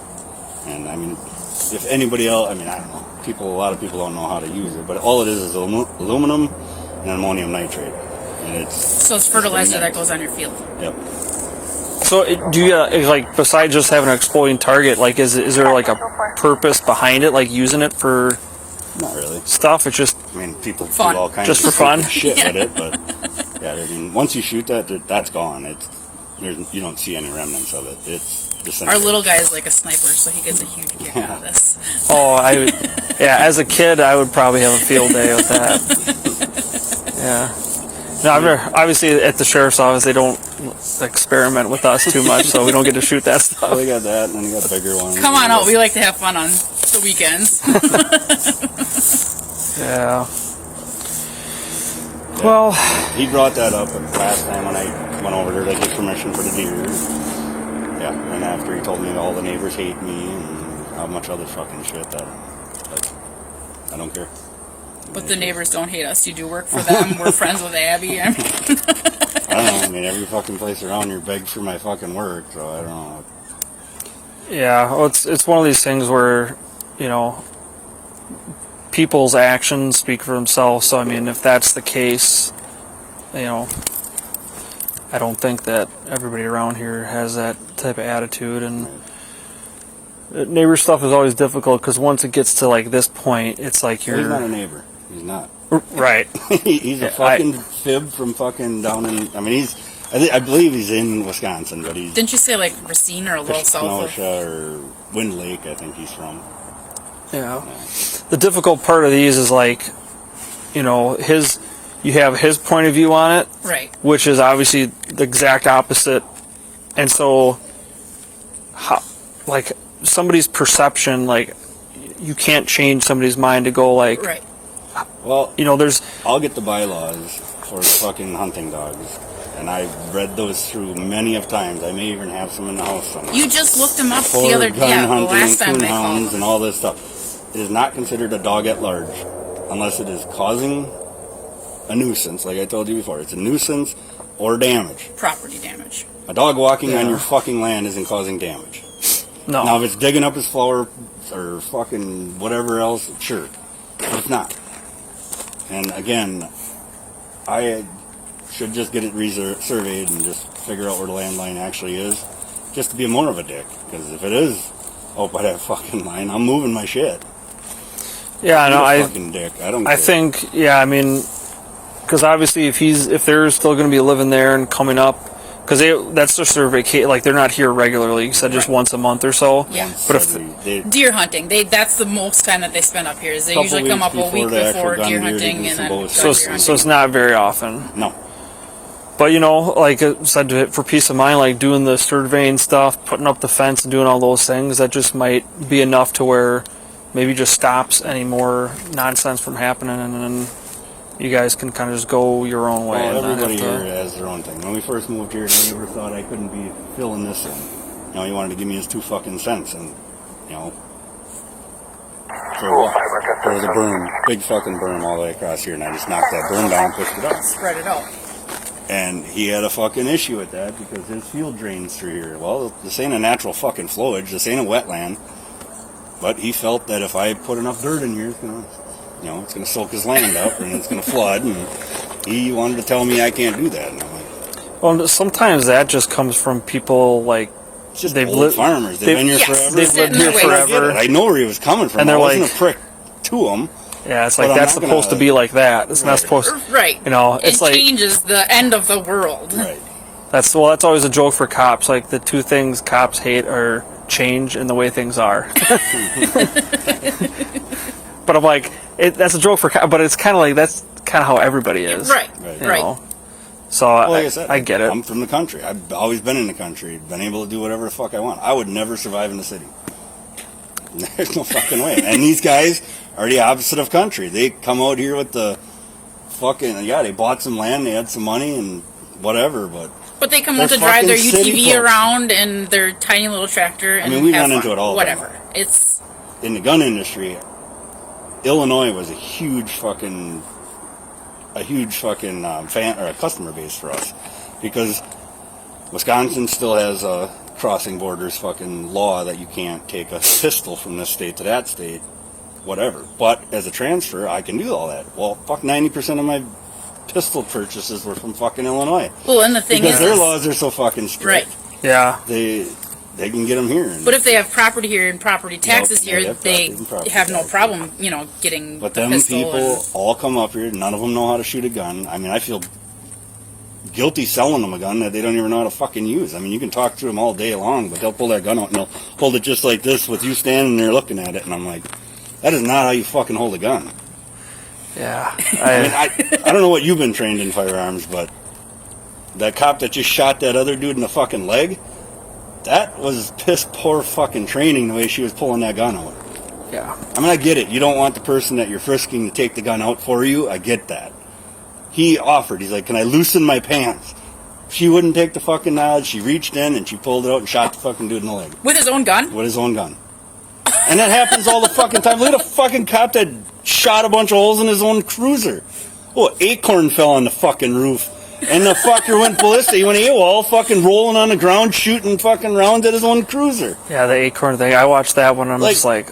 And I mean, if anybody else, I mean, I don't know. A lot of people don't know how to use it, but all it is aluminum and ammonium nitrate. And it's, So it's fertilizer that goes on your field. yep. So do you like, besides just having an exploding target, like is there like a purpose behind it, like using it for Not really. stuff? It's just I mean, people Fun. do all kinds Just of for fun? stupid shit with it, but yeah, I mean, once you shoot that's gone. You don't see any remnants of it. It's Our little guy is like a sniper, so he gets a huge kick out of this. as a kid I would probably have a field day with that. Yeah. No, obviously at the sheriff's office they don't experiment with us too much, so we don't get to shoot that Oh, stuff. we got that, and then you got bigger ones. Come on out, we like to have fun on the weekends. Yeah. Well, He brought that up last time when I went over there to get permission for the deer. Yeah, and after he told me all the neighbors hate me and how much other fucking shit that, like, I don't care. But the neighbors don't hate us. You do work for them. We're friends with Abby. I mean, I don't know. I mean, every fucking place around here begs for my fucking work, so I don't know. yeah, well, it's one of these things where, people's actions speak for themselves. So I mean, if that's the case, I don't think that everybody around here has that type of attitude. And neighbor stuff is always difficult because once it gets to like this point, it's like He's not a you're neighbor. He's not. right. He's a fucking fib from fucking down in. I mean, I believe he's in Wisconsin, but he's didn't you say like Racine or a little south of? Kenosha or Wind Lake. I think he's from. Yeah. The difficult part of these is like, you have his point of view on it, Right. which is obviously the exact opposite. And so, like, somebody's perception, like, you can't change somebody's mind to go, like, Right. Well, there's, I'll get the bylaws for the fucking hunting dogs, and I've read those through many of times. I may even have some in the house somewhere. You just looked them up For the other gun the hunting, last time coon they hounds, called. and all this stuff. It is not considered a dog at large unless it is causing a nuisance, like I told you before. It's a nuisance or damage. Property damage. A dog walking on Yeah. your fucking land isn't causing damage. no. Now, if it's digging up his flower or fucking whatever else, sure. But it's not. And again, I should just get it surveyed and just figure out where the landline actually is, just to be more of a dick. Because if it is by that fucking line, I'm moving my shit. Yeah, no, You're a fucking dick. I don't. I care. think, yeah, I mean, because obviously if they're still going to be living there and coming up, because that's just their vacation, like they're not here regularly. You said just Right. once a month or so. Yeah. But if Deer hunting. That's the most time that they spend up here. Is they Couple usually come weeks up a week before the actual before gun deer deer to hunting do and some then bullshit. go so deer it's hunting. not very often. No. But you know, like I said, for peace of mind, like doing the surveying stuff, putting up the fence, and doing all those things, that just might be enough to where maybe just stops any more nonsense from happening, and then you guys can kind of just go your own way. Well, and not everybody have to- here has their own thing. When we first moved here, the neighbor thought I couldn't be filling this in. You know, he wanted to give me his 2 fucking cents, and you know, for what? For the berm, big fucking berm all the way across here, and I just knocked that berm down, and pushed it up. Spread it out. And he had a fucking issue with that because his field drains through here. Well, this ain't a natural fucking flowage. This ain't a wetland. But he felt that if I put enough dirt in here, it's gonna, you know, it's gonna soak his land up and it's gonna flood. And he wanted to tell me I can't do that. And I'm like, Well, sometimes that just comes from people like it's just They've old lived- farmers. They've been here Yes, forever. they've lived here Set in their ways. I get forever. it. I know where he was coming from. And they're I wasn't like- a prick to him. Yeah, it's But like I'm that's not supposed gonna- to be like that. It's not Right. supposed. Right. You know, it's it like changes the end of the world. Right. that's always a joke for cops. Like the 2 things cops hate are change and the way things are. But I'm like, that's a joke for cops. But it's kind of like that's kind of how everybody is. Right. Right. You Right. know? So Well, like I said, I get it. I'm from the country. I've always been in the country. Been able to do whatever the fuck I want. I would never survive in the city. There's no fucking way. And these guys are the opposite of country. They come out here with the fucking, yeah, they bought some land, they had some money and whatever, but But they come They're out to drive their fucking city UTV folks. around in their tiny little tractor and mean, we have run fun. into it all the time. Whatever. It's in the gun industry, Illinois was a huge fucking fan or a customer base for us because Wisconsin still has a crossing borders fucking law that you can't take a pistol from this state to that state, whatever. But as a transfer, I can do all that. Well, fuck, 90% of my pistol purchases were from fucking Illinois well, and the thing because is, their laws are so fucking strict. right. Yeah. They can get them here. And, But if they have property here and property taxes they here, have they property and property have no taxes. problem, getting But the them pistol. people and, all come up here. None of them know how to shoot a gun. I mean, I feel guilty selling them a gun that they don't even know how to fucking use. I mean, you can talk to them all day long, but they'll pull that gun out and they'll hold it just like this with you standing there looking at it. And I'm like, that is not how you fucking hold a gun. Yeah. I mean, I don't know what you've been trained in firearms, but that cop that just shot that other dude in the fucking leg, that was piss poor fucking training the way she was pulling that gun out. yeah. I mean, I get it. You don't want the person that you're frisking to take the gun out for you. I get that. He offered. He's like, can I loosen my pants? She wouldn't take the fucking knowledge. She reached in and she pulled it out and shot the fucking dude in the leg with his own gun. with his own gun. And that happens all the fucking time. Look at a fucking cop that shot a bunch of holes in his own cruiser. Oh, an acorn fell on the fucking roof. And the fucker went ballistic. He went AWOL, fucking rolling on the ground, shooting fucking rounds at his own cruiser. Yeah, the acorn thing. I watched that one. I'm Like- just like,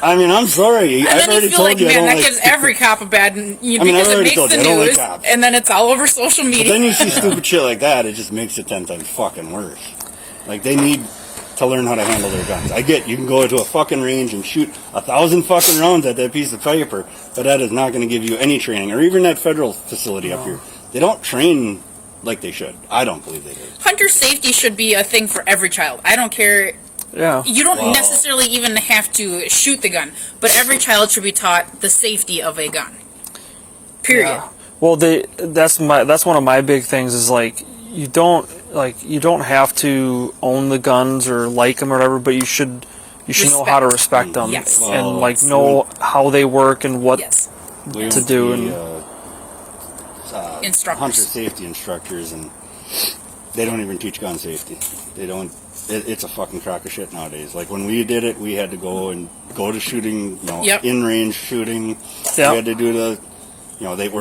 I mean, I'm sorry. And I've then you already feel told like, you I man, don't that like. gives every cop a bad, I've because it already makes told the you, I don't like news, cops. and then it's all over social But media. then you see stupid shit like that, it just makes it 10 times fucking worse. Like, they need to learn how to handle their guns. I get you can go to a fucking range and shoot 1,000 fucking rounds at that piece of paper, but that is not going to give you any training. Or even that federal facility up here. They don't train like they should. I don't believe they do. Hunter safety should be a thing for every child. I don't care. yeah. You don't Wow. necessarily even have to shoot the gun, but every child should be taught the safety of a gun. Period. Yeah. Well, that's one of my big things is like you don't have to own the guns or like them or whatever, but you should know how to respect them Yes. and Well, like know how they work and what Yes. We to have do the, and- Instructors. hunter safety instructors, and they don't even teach gun safety. They don't. It's a fucking crock of shit nowadays. Like when we did it, we had to go to shooting, Yep. in range shooting. Yep. We had to do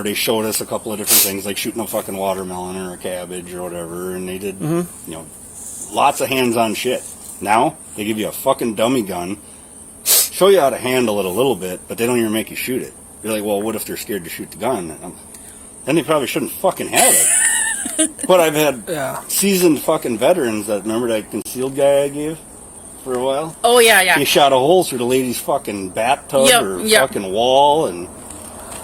they showed us a couple of different things, like shooting a fucking watermelon or a cabbage or whatever, and they did, lots of hands-on shit. Now they give you a fucking dummy gun, show you how to handle it a little bit, but they don't even make you shoot it. You're like, well, what if they're scared to shoot the gun? Then they probably shouldn't fucking have it. But I've had yeah. seasoned fucking veterans that remember that concealed guy I gave for a while. Oh yeah, yeah. He shot a hole through the lady's fucking bathtub Yep, or yep. fucking wall, and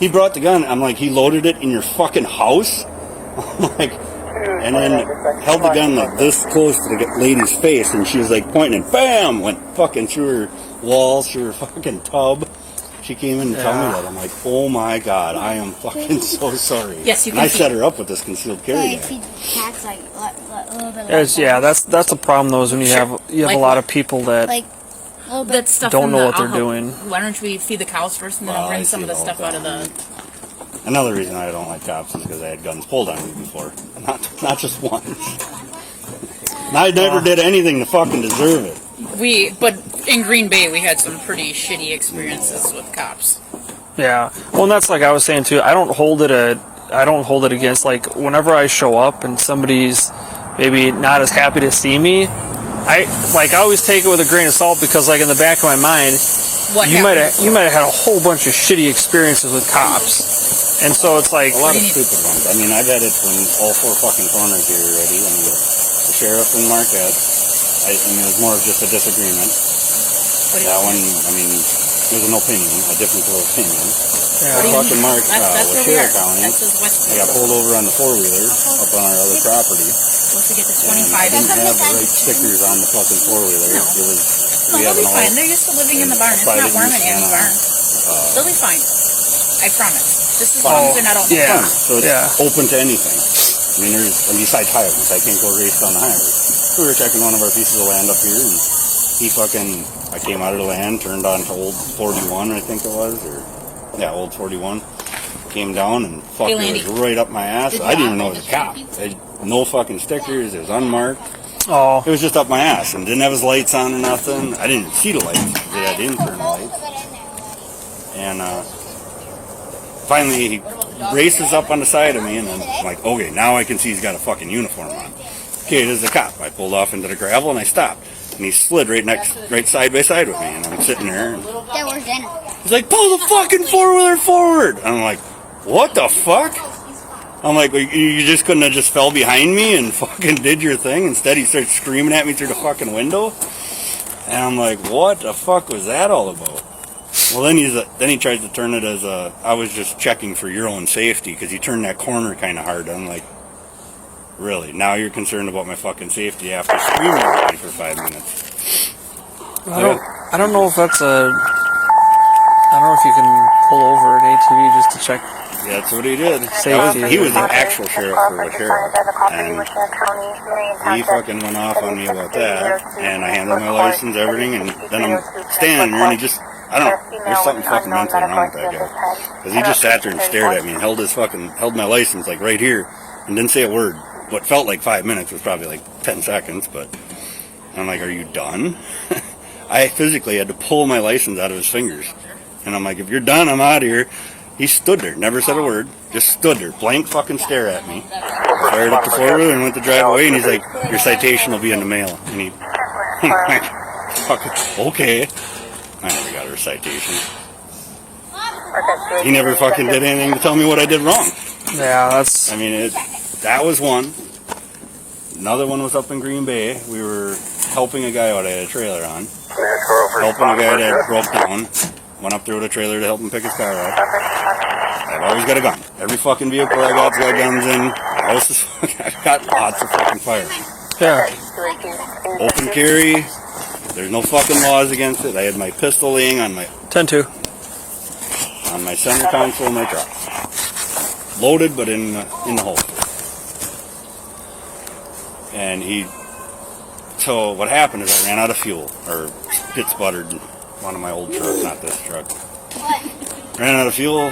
he brought the gun. I'm like, he loaded it in your fucking house. I'm like, and then held the gun like this close to the lady's face, and she was like pointing, and bam, went fucking through her walls, through her fucking tub. She came in to tell me that. I'm like, oh my god, I am fucking so sorry. Yes, you and can I feed- set her up with this concealed carry Like, guy. feed cats like a little bit. It's, yeah, that's the problem though. Is when you Sure. have a Like lot what? of people that Like a little bit. That stuff Don't in know the- what they're I'll help- doing. Why don't we feed the cows first and then I'll Well, I bring some of see the all stuff out of that. the. Another reason I don't like cops is because I had guns pulled on me before. Not just once. And I never did anything to fucking deserve it. But in Green Bay, we had some pretty shitty experiences with cops. Yeah. Well, and that's like I was saying too. I don't hold it against, like, whenever I show up and somebody's maybe not as happy to see me, I always take it with a grain of salt, because like in the back of my mind, What you might happened? have had a whole bunch of shitty experiences with cops, and so it's like A lot of do you need? stupid ones. I mean, I've had it from all four fucking corners here already. I mean, the sheriff and Marquette. I mean, it was more of just a disagreement. What do you That want? one, I mean, it was an opinion, a difference of opinion. What do you Fucking need? Mark, That's with where we are. Sheriff County. That's just West. I got pulled over on the four-wheeler up on our other property. Once we get to And 25, I didn't no, have the right stickers on the fucking four-wheeler. No. It was, we they'll have be an fine. all, They're used to living in the barn. It's private not warm in use Annie's and, barn. They'll be fine. I promise. Just as long Oh, as they're not out. yeah. fun. So it's Yeah. open to anything. I mean, and besides highways, I can't go race on the highway. We were checking one of our pieces of land up here, and I came out of the land, turned onto Old 41, I think it was, Old 41. Came down and fucking Landy. was right up my ass. Did I you didn't even know have it was a cop. No fucking stickers. It was unmarked. oh It was just up my ass and didn't have his lights on or nothing. I didn't see the lights. I didn't turn the lights. And finally, he races up on the side of me, and I'm like, okay, now I can see he's got a fucking uniform on. Okay, this is a cop. I pulled off into the gravel and I stopped. And he slid right side by side with me, and I'm sitting there. And Yeah, where's dinner? he's like, pull the fucking four-wheeler forward. And I'm like, what the fuck? I'm like, you just couldn't have just fell behind me and fucking did your thing? Instead, he starts screaming at me through the fucking window. And I'm like, what the fuck was that all about? Well, then he tries to turn it as I was just checking for your own safety, because he turned that corner kind of hard. I'm like, really? Now you're concerned about my fucking safety after screaming at me for 5 minutes? I don't know if that's I don't know if you can pull over an ATV just to check. That's what he did. Safety. He was the actual sheriff for the sheriff. And he fucking went off on me about that. And I handed my license, everything, and then I'm standing there and he just, I don't know, there's something fucking mentally wrong with that guy. Because he just sat there and stared at me and held my license like right here and didn't say a word. What felt like 5 minutes was probably like 10 seconds, but I'm like, are you done? I physically had to pull my license out of his fingers. And I'm like, if you're done, I'm out of here. He stood there, never said a word, just stood there, blank fucking stare at me. Fired up the four-wheeler and went to drive away, and he's like, your citation will be in the mail. And he, fucking, okay. I never got her citation. He never fucking did anything to tell me what I did wrong. Yeah, that's. I mean, that was one. Another one was up in Green Bay. We were helping a guy out. I had a trailer on. Helping a guy that broke down. Went up there with a trailer to help him pick his car up. I've always got a gun. Every fucking vehicle I got's got guns in. House is I've got lots of fucking firearms. Yeah. Open carry. There's no fucking laws against it. I had my pistol laying on my 10-2. center console of my truck. Loaded, but in the holster. And so what happened is I ran out of fuel, or pit sputtered one of my old trucks, not this truck. Ran out of fuel,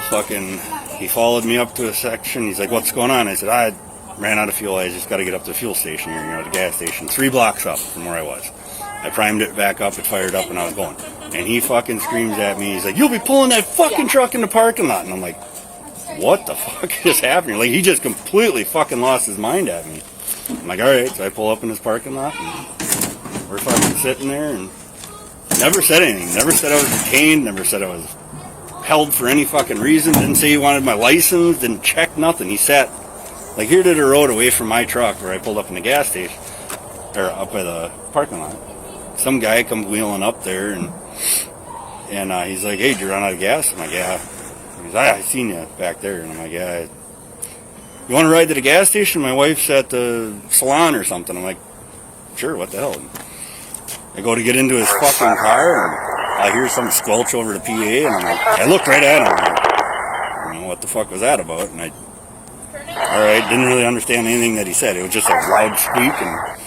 he followed me up to a section. He's like, what's going on? I said, I ran out of fuel. I just got to get up to the fuel station here, the gas station, 3 blocks up from where I was. I primed it back up, it fired up, and I was going. And he fucking screams at me. He's like, you'll be pulling that fucking truck in the parking lot. And I'm like, what the fuck is happening? Like, he just completely fucking lost his mind at me. I'm like, all right. So I pull up in his parking lot, and we're fucking sitting there, and never said anything. Never said I was detained. Never said I was held for any fucking reason. Didn't say he wanted my license. Didn't check nothing. He sat like here to the road away from my truck where I pulled up in the gas station, or up by the parking lot. Some guy comes wheeling up there, and he's like, hey, did you run out of gas? I'm like, yeah. He's like, I seen you back there. And I'm like, yeah. You want to ride to the gas station? My wife's at the salon or something. I'm like, sure, what the hell? I go to get into his fucking car, and I hear some squelch over the PA, and I looked right at him. I don't know what the fuck was that about? And alright, didn't really understand anything that he said. It was just a loud squeak, and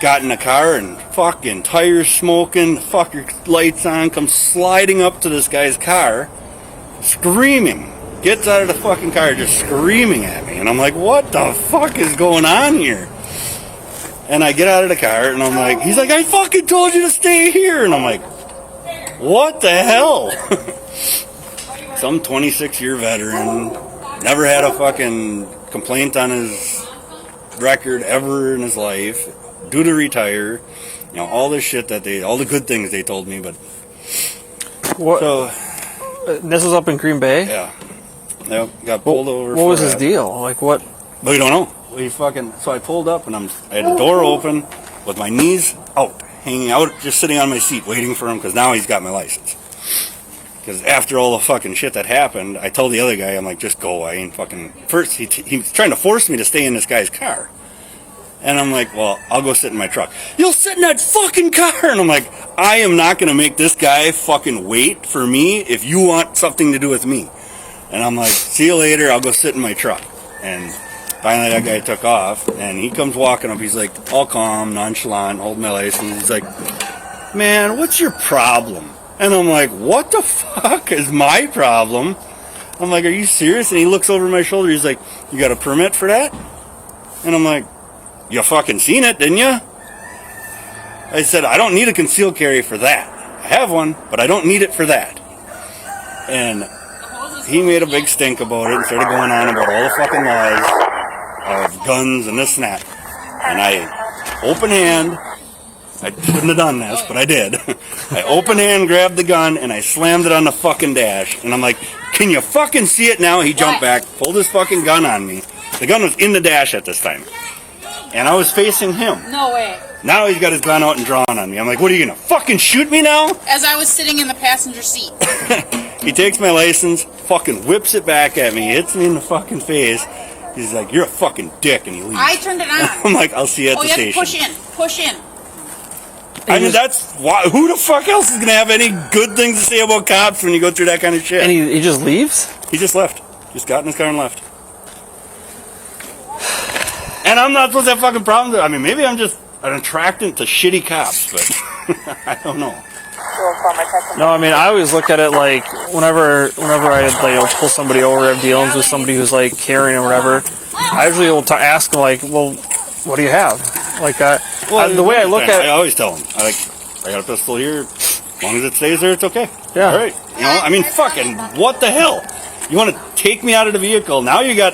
got in the car, and fucking tires smoking, fucking lights on, comes sliding up to this guy's car, screaming. Gets out of the fucking car just screaming at me. And I'm like, what the fuck is going on here? And I get out of the car, and I'm like, he's like, I fucking told you to stay here. And I'm like, what the hell? Some 26-year veteran, never had a fucking complaint on his record ever in his life, due to retire, you know, all this shit all the good things they told me, but. What? So, This was up in Green Bay. yeah. Yep, got pulled over. What was for his that. deal? Like what? We don't know. So I pulled up, and I had the door open with my knees out, hanging out, just sitting on my seat, waiting for him, because now he's got my license. Because after all the fucking shit that happened, I told the other guy, I'm like, just go. I ain't fucking. First, he was trying to force me to stay in this guy's car. And I'm like, well, I'll go sit in my truck. You'll sit in that fucking car. And I'm like, I am not going to make this guy fucking wait for me if you want something to do with me. And I'm like, see you later. I'll go sit in my truck. And finally that guy took off, and he comes walking up. He's like all calm, nonchalant, holding my license. He's like, man, what's your problem? And I'm like, what the fuck is my problem? I'm like, are you serious? And he looks over my shoulder. He's like, you got a permit for that? And I'm like, you fucking seen it, didn't you? I said, I don't need a concealed carry for that. I have one, but I don't need it for that. And he made a big stink about it and started going on about all the fucking laws of guns and this and that. And I, open hand, I shouldn't have done this, but I did. I open hand grabbed the gun, and I slammed it on the fucking dash. And I'm like, can you fucking see it now? He jumped back, pulled his fucking gun on me. The gun was in the dash at this time. And I was facing him. No way. Now he's got his gun out and drawn on me. I'm like, what are you gonna fucking shoot me now? As I was sitting in the passenger seat. He takes my license, fucking whips it back at me, hits me in the fucking face. He's like, you're a fucking dick, and he leaves. I turned it on. I'm like, I'll see you at Oh, the you have to station. push in. I mean, that's why. Who the fuck else is gonna have any good things to say about cops when you go through that kind of shit? And he just leaves? He just left. Just got in his car and left. And I'm not supposed to have fucking problems. I mean, maybe I'm just an attractant to shitty cops, but I don't know. No, I mean, I always look at it like whenever I like, pull somebody over, have dealings with somebody who's like carrying or whatever, I usually will ask them like, well, what do you have? Like the way I look at I it, always tell them, I got a pistol here. As long as it stays there, it's okay. Yeah. All right. You know, I mean, fucking, what the hell? You want to take me out of the vehicle? Now you got,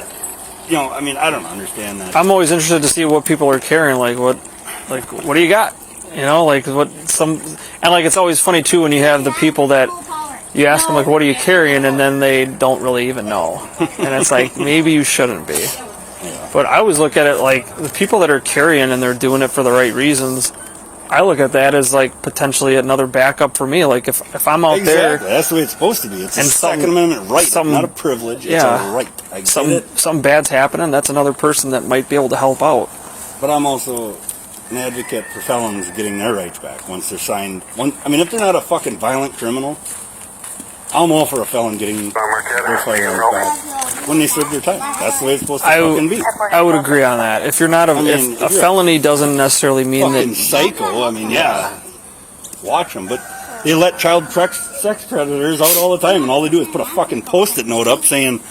you know, I mean, I don't understand that. I'm always interested to see what people are carrying. Like what do you got? You know, like and like it's always funny too when you have the people that you ask them like, what are you carrying, and then they don't really even know, and it's like maybe you shouldn't be. But I always look at it like the people that are carrying and they're doing it for the right reasons. I look at that as like potentially another backup for me. Like if I'm out there, that's the way it's supposed to be. It's a and Second Amendment right, not a privilege. It's a right. I get it. Something bad's happening, that's another person that might be able to help out. But I'm also an advocate for felons getting their rights back once they're signed. I mean, if they're not a fucking violent criminal, I'm all for a felon getting their firearms back when they serve their time. That's the way it's supposed to fucking be. I would agree on that. If you're not if a felony doesn't necessarily mean Fucking that psycho. I mean, yeah, watch them. But they let child sex predators out all the time, and all they do is put a fucking Post-it note up saying,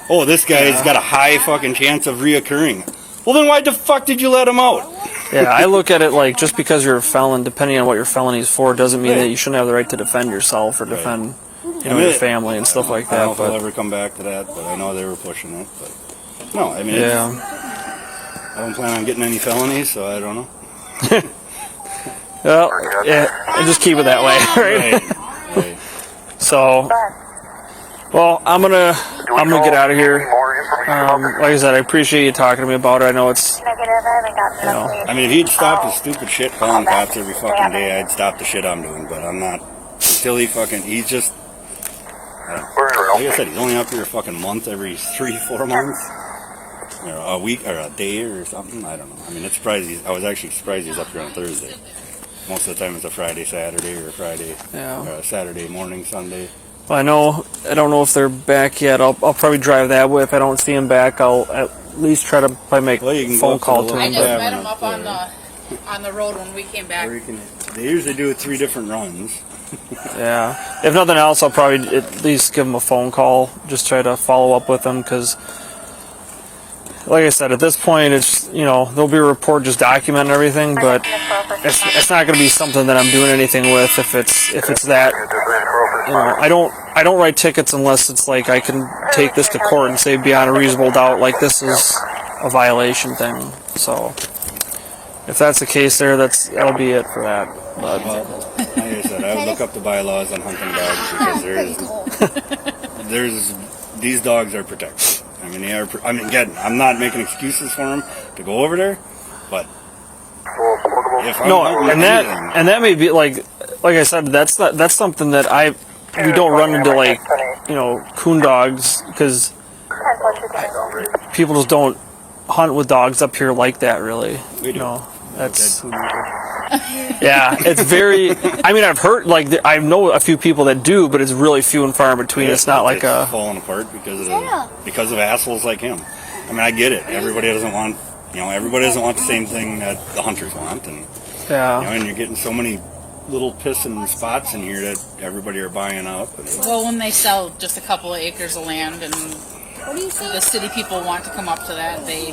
"Oh, this guy's got a high fucking chance of reoccurring." Well, then why the fuck did you let him out? Yeah, I look at it like just because you're a felon, depending on what your felony's for, doesn't mean that you shouldn't have the right to defend yourself or defend your family and stuff like that. I don't know if I'll ever come back to that, but I know they were pushing it. But no, I mean, I don't plan on getting any felonies, so I don't know. Well, yeah, and just keep it that way, right? Right. So, well, I'm gonna get out of here. Like I said, I appreciate you talking to me about it. I know it's, I mean, if he'd stop his stupid shit calling cops every fucking day, I'd stop the shit I'm doing. But I'm not. Until he's just. Like I said, he's only up here a fucking month every 3-4 months. Or a week or a day or something. I don't know. I mean, I was actually surprised he's up here on Thursday. Most of the time it's a Friday, Saturday, or Saturday morning, Sunday. I don't know if they're back yet. I'll probably drive that way. If I don't see them back, I'll at least try to probably make Well, you a can phone go up to call the to I them. just Yeah, met we're him not up on there. on the road when we came back. Or they usually do it 3 different runs. Yeah. If nothing else, I'll probably at least give them a phone call. Just try to follow up with them because, like I said, at this point, it's there'll be a report just documenting everything, but it's not going to be something that I'm doing anything with if it's that. I don't write tickets unless it's like I can take this to court and say beyond a reasonable doubt like this is a violation thing. So if that's the case there, that'll be it for that. But Well, like I said, I would look up the bylaws on hunting dogs because there's these dogs are protected. I mean, again, I'm not making excuses for them to go over there, but if I'm hunting anything- and that may be like I said, that's something that we don't run into like coon dogs because people just don't hunt with dogs up here like that really. We do. That's Dead coon. yeah, it's very. I mean, I've heard I know a few people that do, but it's really few and far in between. It's not like it's falling apart because of assholes like him. I mean, I get it. Everybody doesn't want the same thing that the hunters want, and and you're getting so many little pissing spots in here that everybody are buying up. Well, when they sell just a couple of acres of land and What do you say? the city people want to come up to that, they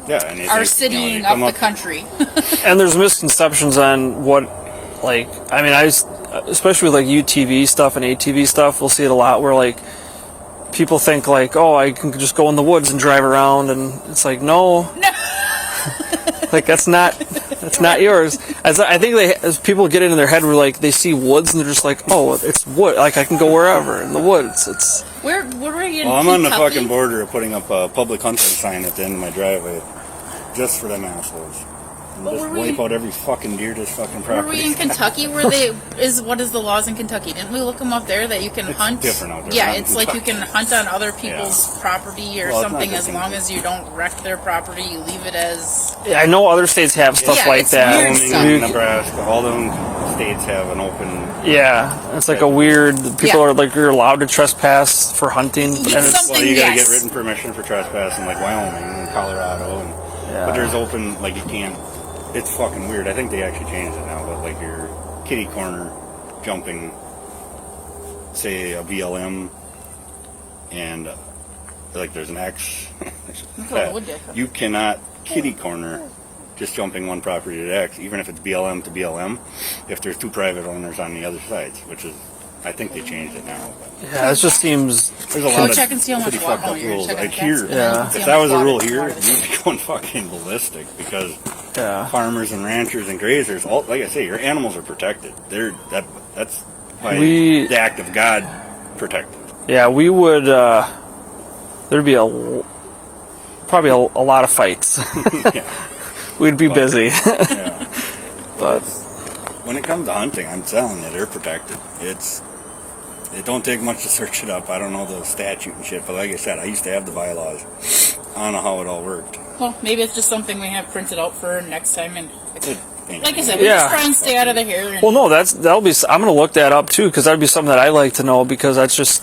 And they are think, citying they up come the country. And there's misconceptions on what, especially with like UTV stuff and ATV stuff, we'll see it a lot where like people think like, oh, I can just go in the woods and drive around, and it's like, no. Like that's not yours. I think as people get into their head, where like they see woods and they're just like, oh, it's wood. Like I can go wherever in the woods. Where are you in Well, I'm on the Kentucky? fucking border of putting up a public hunting sign at the end of my driveway, just for them assholes. And But just were we- wipe out every fucking deer this fucking Were property. we in Kentucky? What is the laws in Kentucky? Didn't we look them up there that you can It's hunt? different out there, Yeah, not in it's like you can hunt on other people's property or Well, it's not something the as same long thing. as you don't wreck their property. You leave it as I know other states have stuff Yeah, like it's that. weird Wyoming, stuff. Nebraska, all them states have an open. Yeah, it's like a weird. People Yeah. are like you're allowed to trespass for hunting, and it's, Something, Well, you gotta yes. get written permission for trespassing, like Wyoming and Colorado, but there's open, like you can't. It's fucking weird. I think they actually changed it now, but like your kitty corner jumping, say a BLM, and like there's an X. what it would do. You cannot kitty corner just jumping one property to the X, even if it's BLM to BLM, if there's 2 private owners on the other sides, which is, I think they changed it now. But yeah, it just seems. there's a Go lot of check and see how much pretty water. fucked up Oh, you're rules. checking Like the here, fence, and then Yeah. see if how that much was a water rule is here, water. you'd be going fucking ballistic because Yeah. farmers and ranchers and grazers, all like I say, your animals are protected. That's by We- the act of God protected. Yeah, we would. There'd be probably a lot of fights. Yeah. We'd be busy, Yeah. but When it comes to hunting, I'm telling you, they're protected. It don't take much to search it up. I don't know the statute and shit, but like I said, I used to have the bylaws. I don't know how it all worked. Well, maybe it's just something we have printed out for next time. And It ain't like I said, we Yeah. just try and stay out of the hair. And well, no, that'll be. I'm gonna look that up too because that'd be something that I like to know because that's just.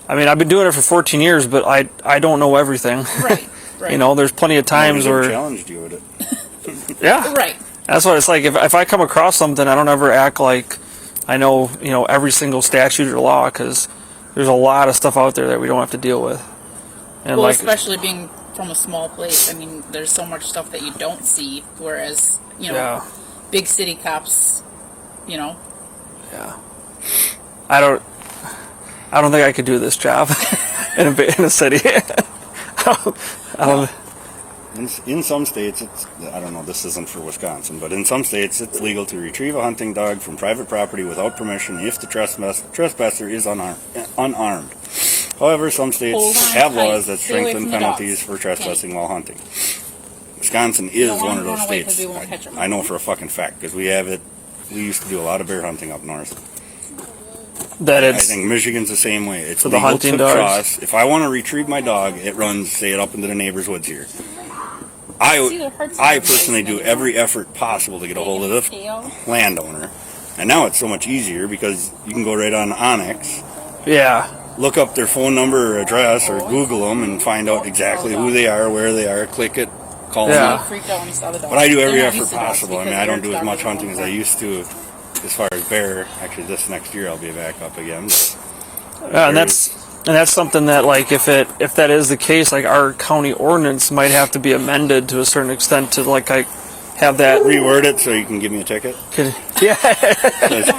I mean, I've been doing it for 14 years, but I don't know everything. right, right. You know, there's plenty of times Nobody's ever where challenged you with it. yeah, right. that's what it's like. If I come across something, I don't ever act like I know every single statute or law because there's a lot of stuff out there that we don't have to deal with. And Well, like, especially being from a small place. I mean, there's so much stuff that you don't see, whereas yeah, big city cops, yeah, I don't think I could do this job in a city. I don't. In some states, I don't know, this isn't for Wisconsin, but in some states it's legal to retrieve a hunting dog from private property without permission if the trespasser is unarmed. However, some Hold states on have tight. laws that Stay away strengthen from the penalties dogs. for trespassing while hunting. Wisconsin is don't one wanna of those run away 'cause states. we won't catch 'em. I know for a fucking fact because we have it. We used to do a lot of bear hunting up north. That I it's think Michigan's the same way. It's For the legal hunting to dogs? cross. If I want to retrieve my dog, it runs, say, it up into the neighbor's woods here. I personally do every effort possible to get a hold of the landowner. And now it's so much easier because you can go right on Onyx, Yeah. look up their phone number or address, or Google them and find out exactly who they are, where they are, click it, call Yeah. them. Freaked out when he saw the dog. But I do every They're not effort used to dogs possible. I mean, because I don't their do as dogs much are hunting as I used to as far as bear. Actually, this next year I'll be back up again. And that's something that, like, if that is the case, like, our county ordinance might have to be amended to a certain extent to, like, have that. Reword it so you can give me a ticket. Yeah. Is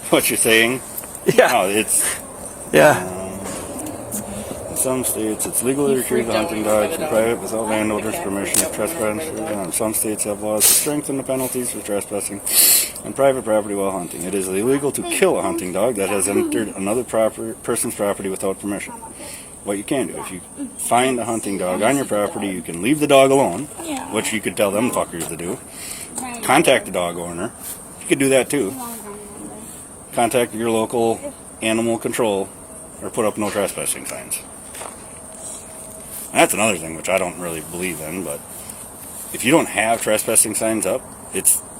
what you're saying? Yeah. No, it's Yeah. in some states it's legal to retrieve a hunting dog from private without landowner's permission if trespassing. And some states have laws to strengthen the penalties for trespassing on private property while hunting. It is illegal to kill a hunting dog that has entered another person's property without permission. What you can do, if you find a hunting dog on your property, you can leave the dog alone, which you could tell them fuckers to do. Contact the dog owner. You could do that too. Contact your local animal control or put up no trespassing signs. And that's another thing which I don't really believe in, but if you don't have trespassing signs up,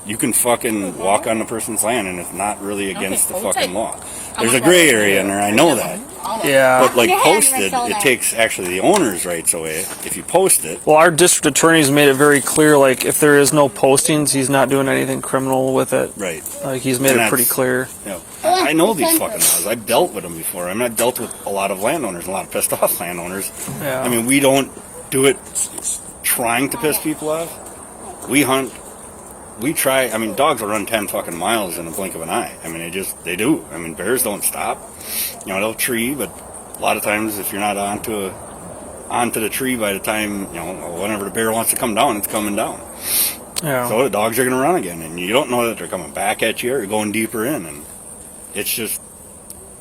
you can fucking walk on the person's land and it's not really against the fucking law. There's a gray area in there, I know that. Yeah. But like Your hand was posted, still it there. takes actually the owner's rights away if you post it. Well, our district attorney's made it very clear, like, if there is no postings, he's not doing anything criminal with it. Right. Like, he's made And it pretty that's- clear. You know, I know these fucking laws. I've dealt with them before. I mean, I've dealt with a lot of landowners, a lot of pissed off landowners. Yeah. I mean, we don't do it trying to piss people off. We hunt. We try. I mean, dogs will run 10 fucking miles in a blink of an eye. I mean, they do. I mean, bears don't stop. You know, they'll tree, but a lot of times if you're not onto the tree by the time, you know, whenever the bear wants to come down, it's coming down. Yeah. So the dogs are going to run again, and you don't know that they're coming back at you or going deeper in, and it's just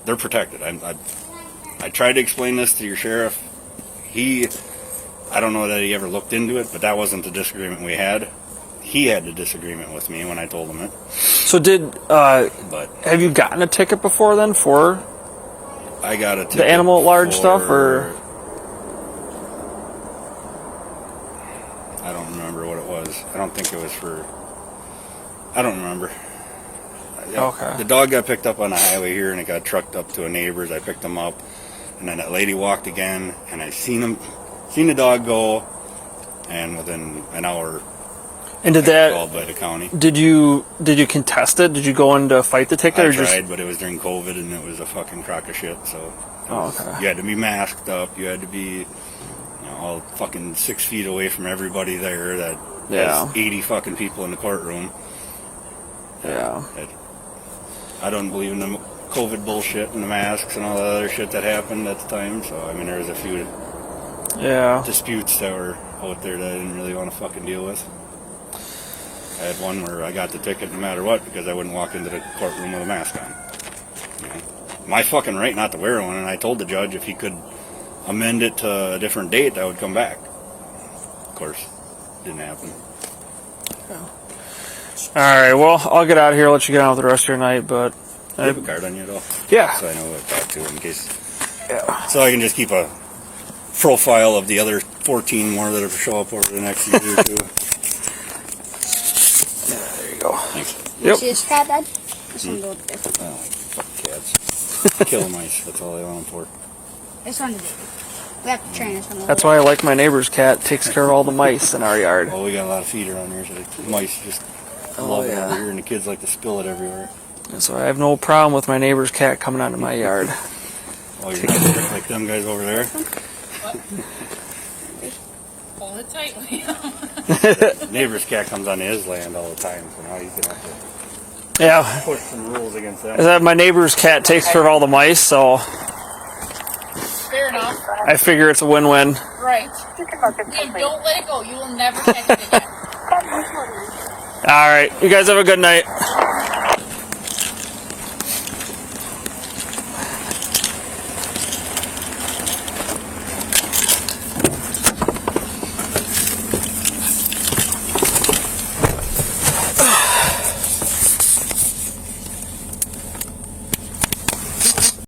they're protected. I tried to explain this to your sheriff. I don't know that he ever looked into it, but that wasn't the disagreement we had. He had the disagreement with me when I told him it. So But have you gotten a ticket before then for I got a ticket the animal at large for- stuff, or? I don't remember what it was. I don't think it was for. I don't remember. Okay. The dog got picked up on the highway here, and it got trucked up to a neighbor's. I picked him up, and then that lady walked again, and I seen the dog go, and within an hour, And did I got that? called by the county. Did you contest it? Did you go in to fight the ticket, I or tried, just? but it was during COVID, and it was a fucking crock of shit. So Oh, okay. you had to be masked up. You had to be, all fucking 6 feet away from everybody there. That Yeah. has 80 fucking people in the courtroom. Yeah. I don't believe in the COVID bullshit and the masks and all the other shit that happened at the time. So I mean, there was a few Yeah. disputes that were out there that I didn't really want to fucking deal with. I had one where I got the ticket no matter what because I wouldn't walk into the courtroom with a mask on. You know, my fucking right not to wear one, and I told the judge if he could amend it to a different date, I would come back. Of course, didn't happen. All right. Well, I'll get out of here. Let you get on with the rest of your night. But Do you have a card on you at all? yeah. So I know what to talk to in case. Yeah. So I can just keep a profile of the other 14 more that will show up over the next year or two. There you go. Thanks. Yep. See this cat, Dad? This one go up there. Oh, fuck cats. Kill mice. That's all I want them for. This one's a baby. We have to train this one. That's why I like my neighbor's cat. Takes care of all the mice in our yard. Well, we got a lot of feeder on here, so the mice just love it over here, and the kids like to spill it everywhere. So I have no problem with my neighbor's cat coming onto my yard. Oh, you're not gonna like them guys over there? Hold it tight, Liam. Neighbor's cat comes on his land all the time, so now he's gonna have to Yeah. push some rules against them. That my neighbor's cat takes care of all the mice, so Fair enough. I figure it's a win-win. Right. You can mark it Hey, complete. don't let it go. You will never catch it again. All right. You guys have a good night.